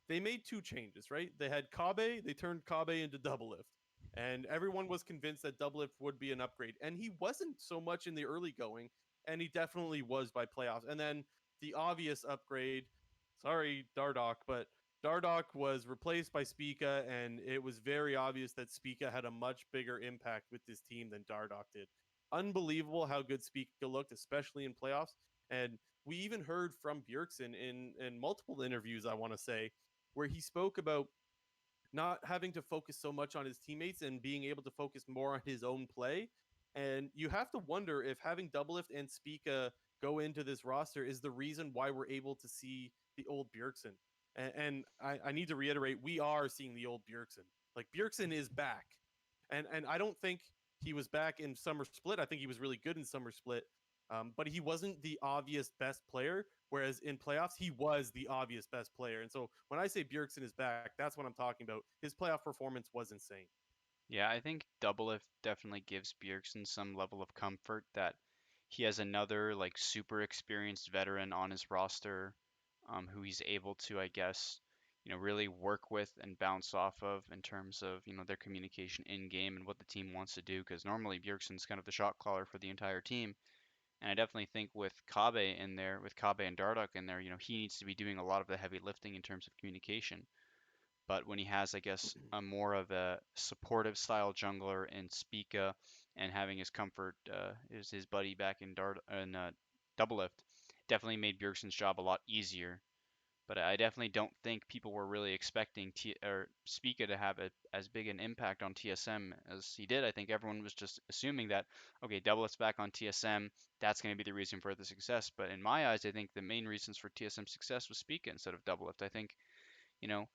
Speaker 1: They made two changes, right? They had Kabe, they turned Kabe into Double Lift. And everyone was convinced that Double Lift would be an upgrade. And he wasn't so much in the early going, and he definitely was by playoffs. And then the obvious upgrade, sorry, Dardoch, but Dardoch was replaced by Spica, and it was very obvious that Spica had a much bigger impact with this team than Dardoch did. Unbelievable how good Spica looked, especially in playoffs. And we even heard from Bjergsen in multiple interviews, I want to say, where he spoke about not having to focus so much on his teammates and being able to focus more on his own play. And you have to wonder if having Doublelift and Spica go into this roster is the reason why we're able to see the old Bjergsen. And I need to reiterate, we are seeing the old Bjergsen. Like Bjergsen is back. And I don't think he was back in Summer Split. I think he was really good in Summer Split. But he wasn't the obvious best player. Whereas in playoffs, he was the obvious best player. And so when I say Bjergsen is back, that's what I'm talking about. His playoff performance was insane.
Speaker 2: Yeah, I think Doublelift definitely gives Bjergsen some level of comfort that he has another like super experienced veteran on his roster, who he's able to, I guess, really work with and bounce off of in terms of, their communication in game and what the team wants to do. Because normally Bjergsen's kind of the shot caller for the entire team, and I definitely think with Kabe in there, with Kabe and Dardoch in there, he needs to be doing a lot of the heavy lifting in terms of communication. But when he has, I guess, a more of a supportive style jungler in Spica and having his comfort is his buddy back in Double Lift, definitely made Bjergsen's job a lot easier. But I definitely don't think people were really expecting or Spica to have as big an impact on TSM as he did. I think everyone was just assuming that, okay, Doublelift's back on TSM, that's going to be the reason for the success. But in my eyes, I think the main reasons for TSM success was Spica instead of Doublelift. I think, you know,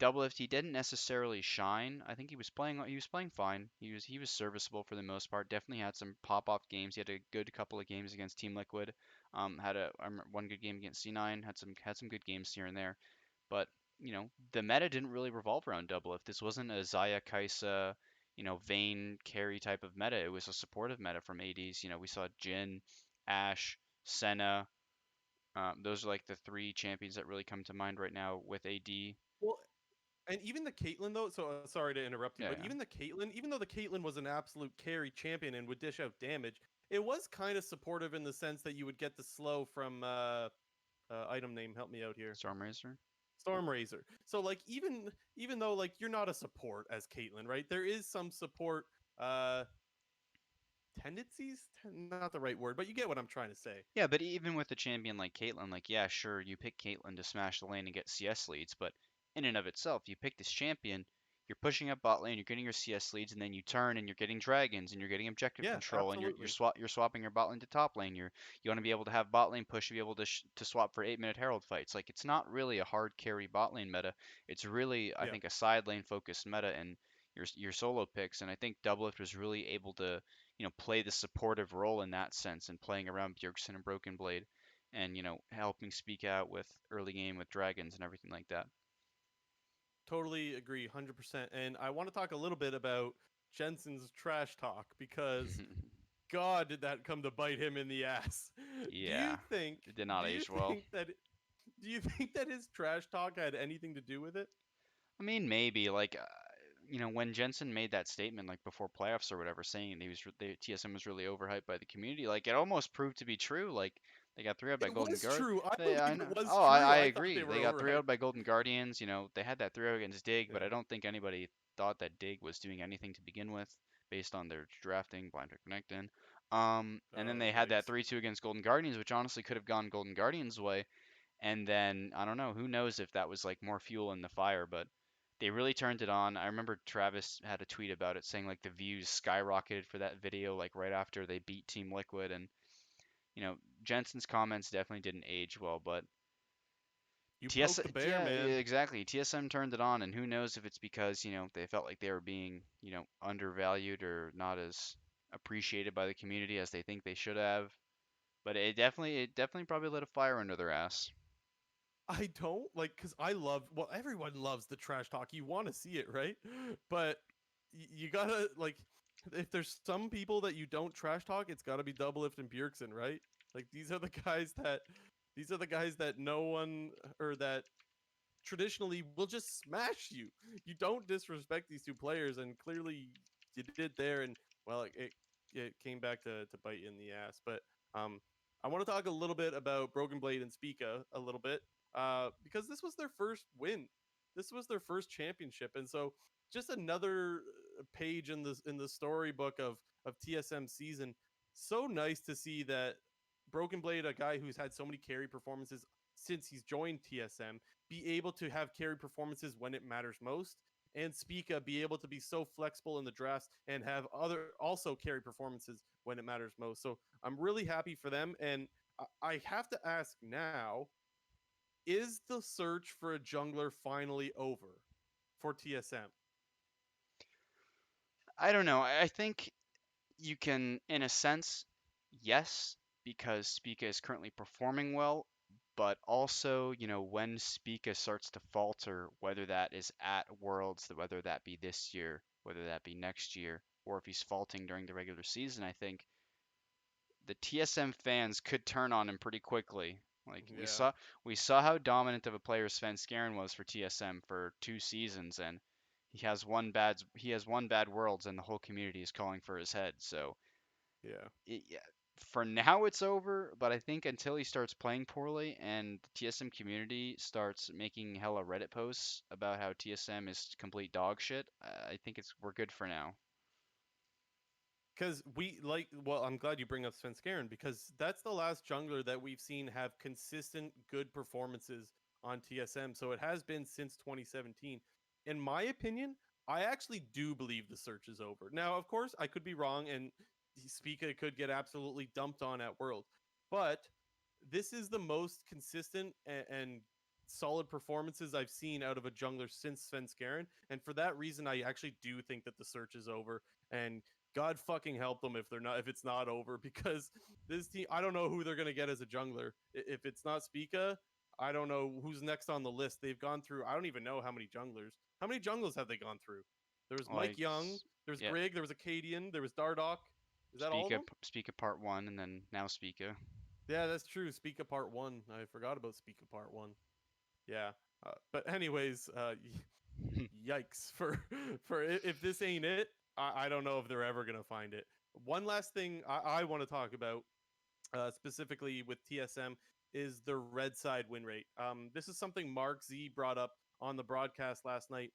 Speaker 2: Doublelift, he didn't necessarily shine. I think he was playing fine. He was serviceable for the most part. Definitely had some pop off games. He had a good couple of games against Team Liquid. Had a I remember one good game against C9. Had some good games here and there. But the meta didn't really revolve around Doublelift. This wasn't a Zaya Kaisa, Vayne carry type of meta. It was a supportive meta from ADs. We saw Jhin, Ashe, Senna. Those are like the three champions that really come to mind right now with AD.
Speaker 1: Well, and even the Caitlyn though, so sorry to interrupt you,
Speaker 2: Yeah,
Speaker 1: but
Speaker 2: yeah.
Speaker 1: even the Caitlyn, even though the Caitlyn was an absolute carry champion and would dish out damage, it was kind of supportive in the sense that you would get the slow from item name. Help me out here.
Speaker 2: Stormrazor.
Speaker 1: Stormrazor. So like even though like you're not a support as Caitlyn, right? There is some support uh tendencies, not the right word, but you get what I'm trying to say.
Speaker 2: Yeah, but even with a champion like Caitlyn, like, yeah, sure, you pick Caitlyn to smash the lane and get CS leads, but in and of itself, you pick this champion, you're pushing up bot lane, you're getting your CS leads, and then you turn and you're getting dragons and you're getting objective
Speaker 1: Yeah,
Speaker 2: control and
Speaker 1: absolutely.
Speaker 2: you're swapping your bot lane to top lane. You want to be able to have bot lane push to be able to swap for 8 minute Herald fights. Like it's not really a hard carry bot lane meta. It's really I
Speaker 1: Yeah.
Speaker 2: think a side lane focused meta and your solo picks. And I think Doublelift was really able to play the supportive role in that sense and playing around Bjergsen and Broken Blade and, helping speak out with early game with dragons and everything like that.
Speaker 1: Totally agree, 100%. And I want to talk a little bit about Jensen's trash talk because God, did that come to bite him in the ass? Do you
Speaker 2: Yeah,
Speaker 1: think?
Speaker 2: it did not
Speaker 1: Do you
Speaker 2: age well.
Speaker 1: think that? Do you think that his trash talk had anything to do with it?
Speaker 2: I mean, maybe like when Jensen made that statement like before playoffs or whatever, saying TSM was really overhyped by the community, like it almost proved to be true. Like they got 3-0 by
Speaker 1: It
Speaker 2: Golden
Speaker 1: was
Speaker 2: Guard.
Speaker 1: true. I
Speaker 2: I
Speaker 1: believe
Speaker 2: know.
Speaker 1: it was
Speaker 2: Oh, I
Speaker 1: true. I thought
Speaker 2: agree.
Speaker 1: they were
Speaker 2: They got 3-0
Speaker 1: overhyped.
Speaker 2: by Golden Guardians. They had that 3-0 against Dig, but
Speaker 1: Yeah.
Speaker 2: I don't think anybody thought that Dig was doing anything to begin with, based on their drafting, blind pick connecting. And then
Speaker 1: Oh,
Speaker 2: they had that
Speaker 1: yikes.
Speaker 2: 3-2 against Golden Guardians, which honestly could have gone Golden Guardians' way. And then I don't know, who knows if that was like more fuel in the fire, but they really turned it on. I remember Travis had a tweet about it saying like the views skyrocketed for that video like right after they beat Team Liquid and you know, Jensen's comments definitely didn't age well, but
Speaker 1: You
Speaker 2: TS
Speaker 1: poked the bear,
Speaker 2: yeah,
Speaker 1: man.
Speaker 2: exactly. TSM turned it on and who knows if it's because, they felt like they were being, undervalued or not as appreciated by the community as they think they should have. But it definitely probably lit a fire under their ass.
Speaker 1: I don't like because I love. Well, everyone loves the trash talk. You want to see it, right? But you gotta like, if there's some people that you don't trash talk, it's got to be Doublelift and Bjergsen, right? Like these are the guys that no one or that traditionally will just smash you. You don't disrespect these two players, and clearly you did there. And well, it came back to bite you in the ass. But um, I want to talk a little bit about Broken Blade and Spica a little bit because this was their first win. This was their first championship, and so just another page in the storybook of TSM season. So nice to see that Broken Blade, a guy who's had so many carry performances since he's joined TSM, be able to have carry performances when it matters most, and Spica be able to be so flexible in the drafts and have other also carry performances when it matters most. So I'm really happy for them, and I have to ask now: is the search for a jungler finally over for TSM?
Speaker 2: I don't know. I think you can, in a sense, yes, because Spica is currently performing well, but also, when Spica starts to falter, whether that is at Worlds, whether that be this year, whether that be next year, or if he's faulting during the regular season, I think the TSM fans could turn on him pretty quickly. Like
Speaker 1: Yeah,
Speaker 2: we saw how dominant of a player Sven Skaren was for TSM for 2 seasons, and he has one bad Worlds, and the whole community is calling for his head. So
Speaker 1: yeah.
Speaker 2: yeah, for now it's over, but I think until he starts playing poorly and the TSM community starts making hella Reddit posts about how TSM is complete dog shit, I think we're good for now.
Speaker 1: Because we like, well, I'm glad you bring up Svenskeren because that's the last jungler that we've seen have consistent good performances on TSM. So it has been since 2017. In my opinion, I actually do believe the search is over. Now, of course, I could be wrong, and Spica could get absolutely dumped on at World, but this is the most consistent and solid performances I've seen out of a jungler since Svenskeren, and for that reason, I actually do think that the search is over. And God fucking help them if they're not, if it's not over, because this team, I don't know who they're gonna get as a jungler. If it's not Spica, I don't know who's next on the list. They've gone through, I don't even know how many junglers. How many junglers have they gone through? There was Mike
Speaker 2: Like,
Speaker 1: Young, there's
Speaker 2: yeah,
Speaker 1: Grig, there was Acadian, there was Dardoch. Is that all of them?
Speaker 2: Speak of part one, and then now Speaka.
Speaker 1: Yeah, that's true. Speak of Part One. I forgot about Speak of Part One. Yeah. But anyways, yikes for if this ain't it, I don't know if they're ever gonna find it. One last thing I want to talk about, specifically with TSM, is the red side win rate. This is something Mark Z brought up on the broadcast last night.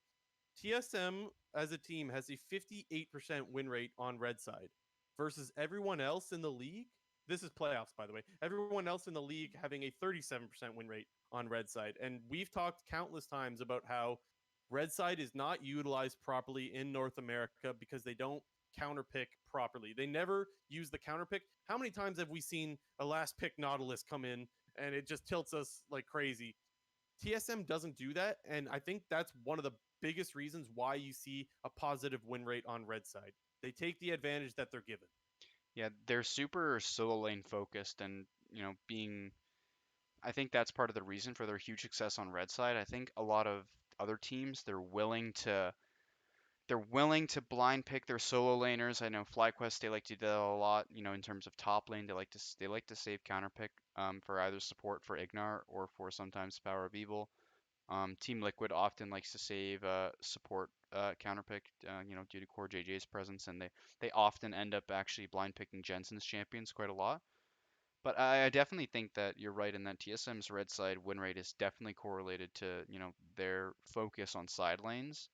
Speaker 1: TSM as a team has a 58% win rate on red side versus everyone else in the league. This is playoffs, by the way. Everyone else in the league having a 37% win rate on red side. And we've talked countless times about how red side is not utilized properly in North America because they don't counter pick properly. They never use the counter pick. How many times have we seen a last pick Nautilus come in and it just tilts us like crazy? TSM doesn't do that, and I think that's one of the biggest reasons why you see a positive win rate on red side. They take the advantage that they're given.
Speaker 2: Yeah, they're super solo lane focused, and being. I think that's part of the reason for their huge success on red side. I think a lot of other teams they're willing to blind pick their solo laners. I know FlyQuest they like to do that a lot. In terms of top lane, they like to save counter pick for either support for Ignar or for sometimes Power of Evil. Team Liquid often likes to save support counter pick, due to Core JJ's presence, and they often end up actually blind picking Jensen's champions quite a lot. But I definitely think that you're right in that TSM's red side win rate is definitely correlated to their focus on side lanes.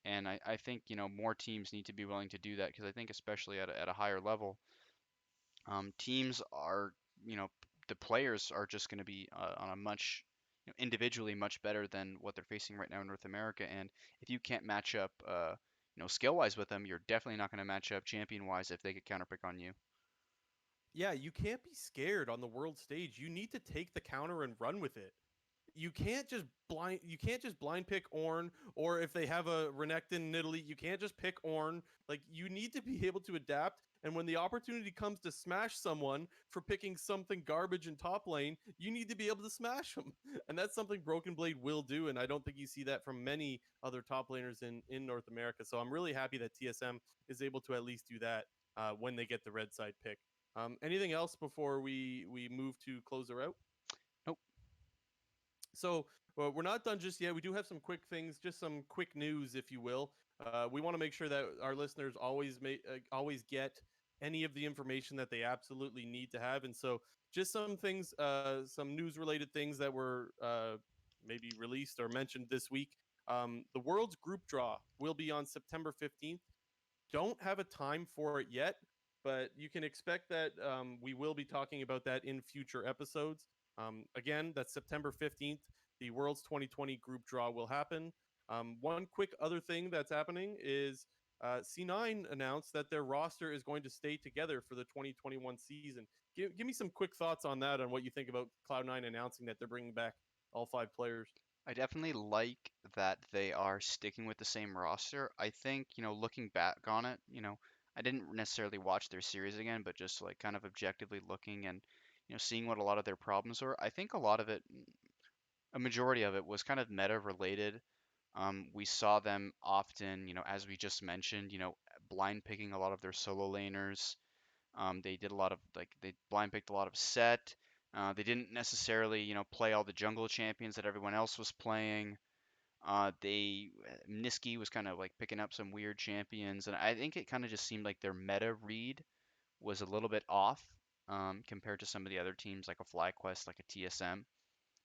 Speaker 2: And I think more teams need to be willing to do that because I think especially at a higher level, teams are the players are just going to be on a much individually much better than what they're facing right now in North America. And if you can't match up skill wise with them, you're definitely not going to match up champion wise if they could counterpick on you.
Speaker 1: Yeah, you can't be scared on the world stage. You need to take the counter and run with it. You can't just blind pick Orn, or if they have a Renekton in Italy, you can't just pick Orn. Like, you need to be able to adapt, and when the opportunity comes to smash someone for picking something garbage in top lane, you need to be able to smash them. And that's something Broken Blade will do, and I don't think you see that from many other top laners in North America. So I'm really happy that TSM is able to at least do that when they get the red side pick. Anything else before we move to close her out?
Speaker 2: Nope.
Speaker 1: So we're not done just yet. We do have some quick things, just some quick news, if you will. We want to make sure that our listeners always get any of the information that they absolutely need to have. And so, just some things, some news related things that were maybe released or mentioned this week. The world's group draw will be on September 15th. Don't have a time for it yet, but you can expect that we will be talking about that in future episodes. Again, that's September 15th. The World's 2020 group draw will happen. One quick other thing that's happening is C9 announced that their roster is going to stay together for the 2021 season. Give me some quick thoughts on that, on what you think about Cloud9 announcing that they're bringing back all 5 players.
Speaker 2: I definitely like that they are sticking with the same roster. I think, looking back on it, I didn't necessarily watch their series again, but just like kind of objectively looking and, seeing what a lot of their problems were. I think a lot of it, a majority of it was kind of meta related. We saw them often, as we just mentioned, blind picking a lot of their solo laners. They did a lot of they blind picked a lot of set. They didn't necessarily, play all the jungle champions that everyone else was playing. They Niski was kind of like picking up some weird champions, and I think it kind of just seemed like their meta read was a little bit off compared to some of the other teams like a FlyQuest, like a TSM,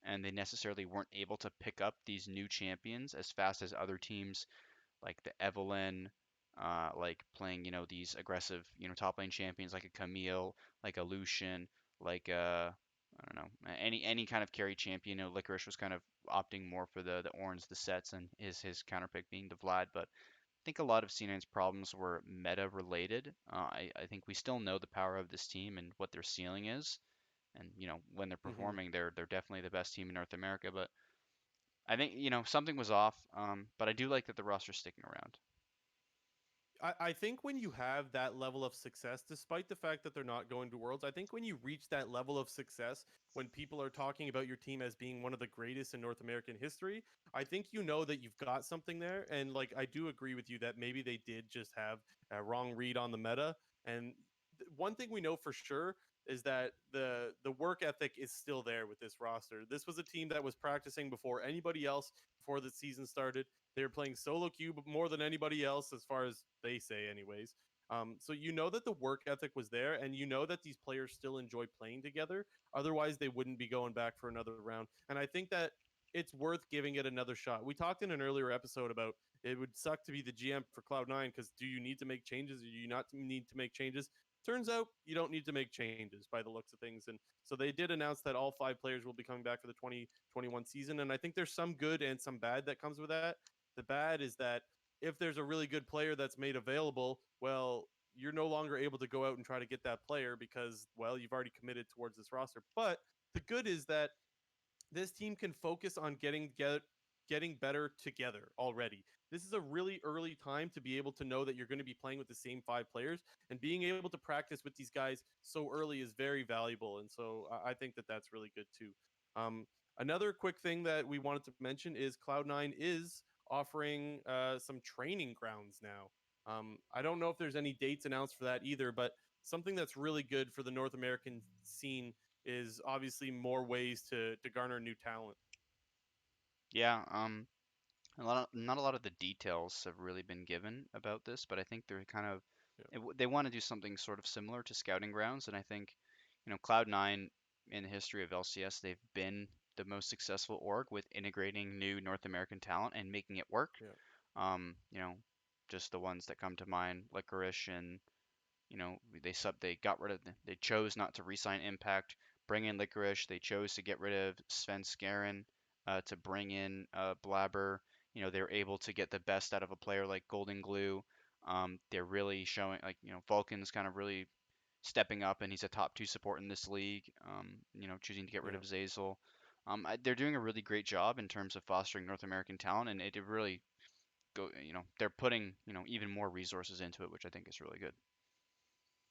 Speaker 2: and they necessarily weren't able to pick up these new champions as fast as other teams like the Evelyn, like playing, these aggressive, top lane champions like a Camille, like a Lucian, like I don't know, any kind of carry champion. You know, Licorice was kind of opting more for the Orns, the sets, and his counter pick being the Vlad. But I think a lot of C9's problems were meta related. I think we still know the power of this team and what their ceiling is. And you know, when they're
Speaker 1: Hmm.
Speaker 2: performing, they're definitely the best team in North America. But I think something was off. But I do like that the roster's sticking around.
Speaker 1: I think when you have that level of success, despite the fact that they're not going to Worlds, I think when you reach that level of success, when people are talking about your team as being one of the greatest in North American history, I think you know that you've got something there. And like, I do agree with you that maybe they did just have a wrong read on the meta. And one thing we know for sure is that the work ethic is still there with this roster. This was a team that was practicing before anybody else before the season started. They were playing solo queue more than anybody else, as far as they say, anyways. So you know that the work ethic was there, and you know that these players still enjoy playing together. Otherwise, they wouldn't be going back for another round. And I think that it's worth giving it another shot. We talked in an earlier episode about it would suck to be the GM for Cloud9 because do you need to make changes or do you not need to make changes? Turns out you don't need to make changes by the looks of things. And so they did announce that all five players will be coming back for the 2021 season. And I think there's some good and some bad that comes with that. The bad is that if there's a really good player that's made available, well, you're no longer able to go out and try to get that player because, well, you've already committed towards this roster. But the good is that this team can focus on getting better together already. This is a really early time to be able to know that you're going to be playing with the same five players, and being able to practice with these guys so early is very valuable. And so I think that that's really good too. Um, Another quick thing that we wanted to mention is Cloud9 is offering some training grounds now. I don't know if there's any dates announced for that either, but something that's really good for the North American scene is obviously more ways to garner new talent.
Speaker 2: Yeah. Not a lot of the details have really been given about this, but I think they're kind of
Speaker 1: Yeah,
Speaker 2: they want to do something sort of similar to scouting grounds, and I think Cloud9 in the history of LCS, they've been the most successful org with integrating new North American talent and making it work.
Speaker 1: yeah,
Speaker 2: Um, you know, just the ones that come to mind, Licorice and they got rid of they chose not to re-sign Impact, bring in Licorice. They chose to get rid of Sven Skaren to bring in Blabber. They're able to get the best out of a player like Golden Glue. They're really showing like Vulcan's kind of really stepping up, and he's a top two support in this league. Choosing to get rid
Speaker 1: yeah.
Speaker 2: of Zazel. They're doing a really great job in terms of fostering North American talent, and it really go. They're putting even more resources into it, which I think is really good.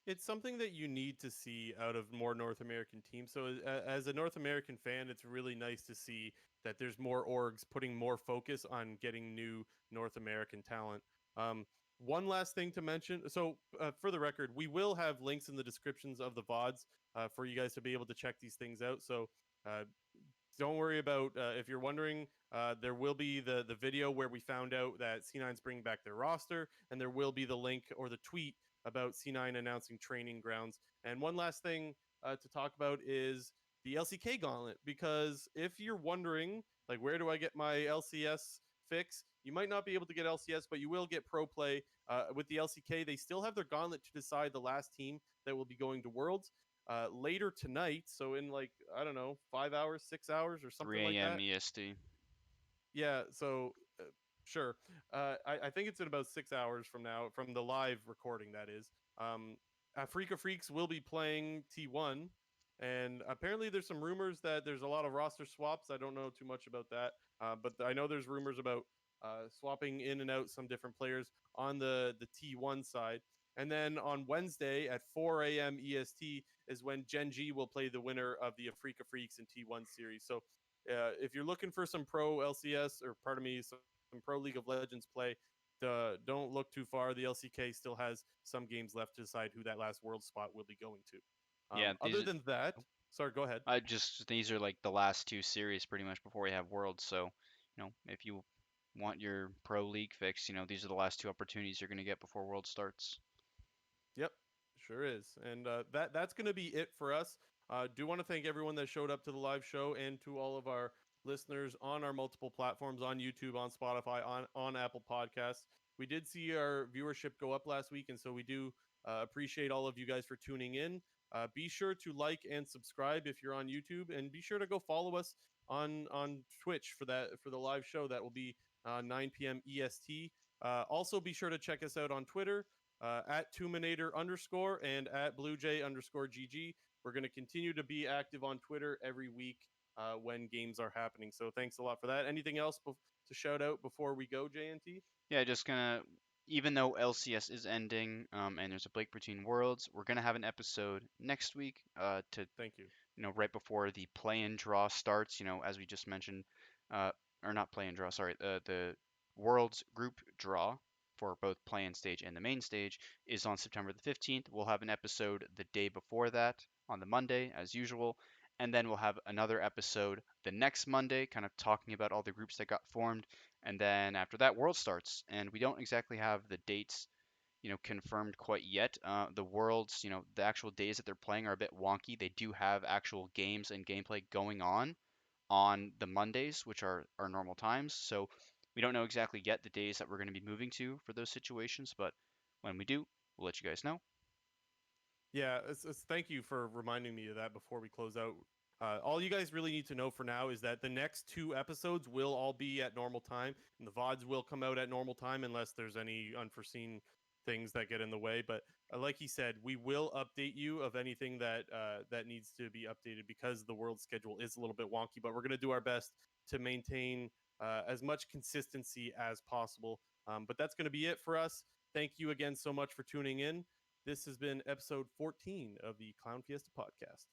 Speaker 1: It's something that you need to see out of more North American teams. So as a North American fan, it's really nice to see that there's more orgs putting more focus on getting new North American talent. Um, One last thing to mention. So for the record, we will have links in the descriptions of the VODs for you guys to be able to check these things out. So uh, don't worry about if you're wondering. There will be the video where we found out that C9's bringing back their roster, and there will be the link or the tweet about C9 announcing training grounds. And one last thing to talk about is the LCK gauntlet, because if you're wondering, like, where do I get my LCS fix? You might not be able to get LCS, but you will get pro play with the LCK. They still have their gauntlet to decide the last team that will be going to Worlds later tonight. So in like I don't know, 5 hours, 6 hours, or something like
Speaker 2: 3 a.m.
Speaker 1: that.
Speaker 2: EST.
Speaker 1: Yeah. So sure. I think it's in about 6 hours from now, from the live recording. That is. Africa Freaks will be playing T1, and apparently there's some rumors that there's a lot of roster swaps. I don't know too much about that, but I know there's rumors about swapping in and out some different players on the T1 side. And then on Wednesday at 4 a.m. EST is when Gen G will play the winner of the Africa Freaks and T1 series. So if you're looking for some pro LCS, or pardon me, some pro League of Legends play, don't look too far. The LCK still has some games left to decide who that last world spot will be going to.
Speaker 2: Yeah,
Speaker 1: Other than that, sorry, go ahead.
Speaker 2: I just these are like the last two series pretty much before we have Worlds. So, if you want your pro league fix, these are the last two opportunities you're going to get before World starts.
Speaker 1: Yep, sure is. And that's going to be it for us. Do want to thank everyone that showed up to the live show, and to all of our listeners on our multiple platforms, on YouTube, on Spotify, on Apple Podcasts. We did see our viewership go up last week, and so we do appreciate all of you guys for tuning in. Be sure to like and subscribe if you're on YouTube, and be sure to go follow us on Twitch for the live show that will be 9 p.m. EST. Also, be sure to check us out on Twitter at Tuminator underscore and at BlueJay underscore GG. We're going to continue to be active on Twitter every week when games are happening. So thanks a lot for that. Anything else to shout out before we go, JNT?
Speaker 2: Yeah, just gonna, even though LCS is ending, and there's a break between worlds, we're gonna have an episode next week, to,
Speaker 1: Thank you.
Speaker 2: right before the play-in draw starts. As we just mentioned, uh, or not play-in draw, sorry, the world's group draw for both play-in stage and the main stage is on September the 15th. We'll have an episode the day before that on the Monday, as usual, and then we'll have another episode the next Monday, kind of talking about all the groups that got formed, and then after that, World starts, and we don't exactly have the dates, confirmed quite yet. The Worlds, the actual days that they're playing are a bit wonky. They do have actual games and gameplay going on the Mondays, which are our normal times. So we don't know exactly yet the days that we're going to be moving to for those situations, but when we do, we'll let you guys know.
Speaker 1: Yeah, thank you for reminding me of that before we close out. All you guys really need to know for now is that the next two episodes will all be at normal time, and the VODs will come out at normal time unless there's any unforeseen things that get in the way. But like he said, we will update you of anything that needs to be updated because the world schedule is a little bit wonky. But we're going to do our best to maintain as much consistency as possible. But that's going to be it for us. Thank you again so much for tuning in. This has been episode 14 of the Clown Fiesta podcast.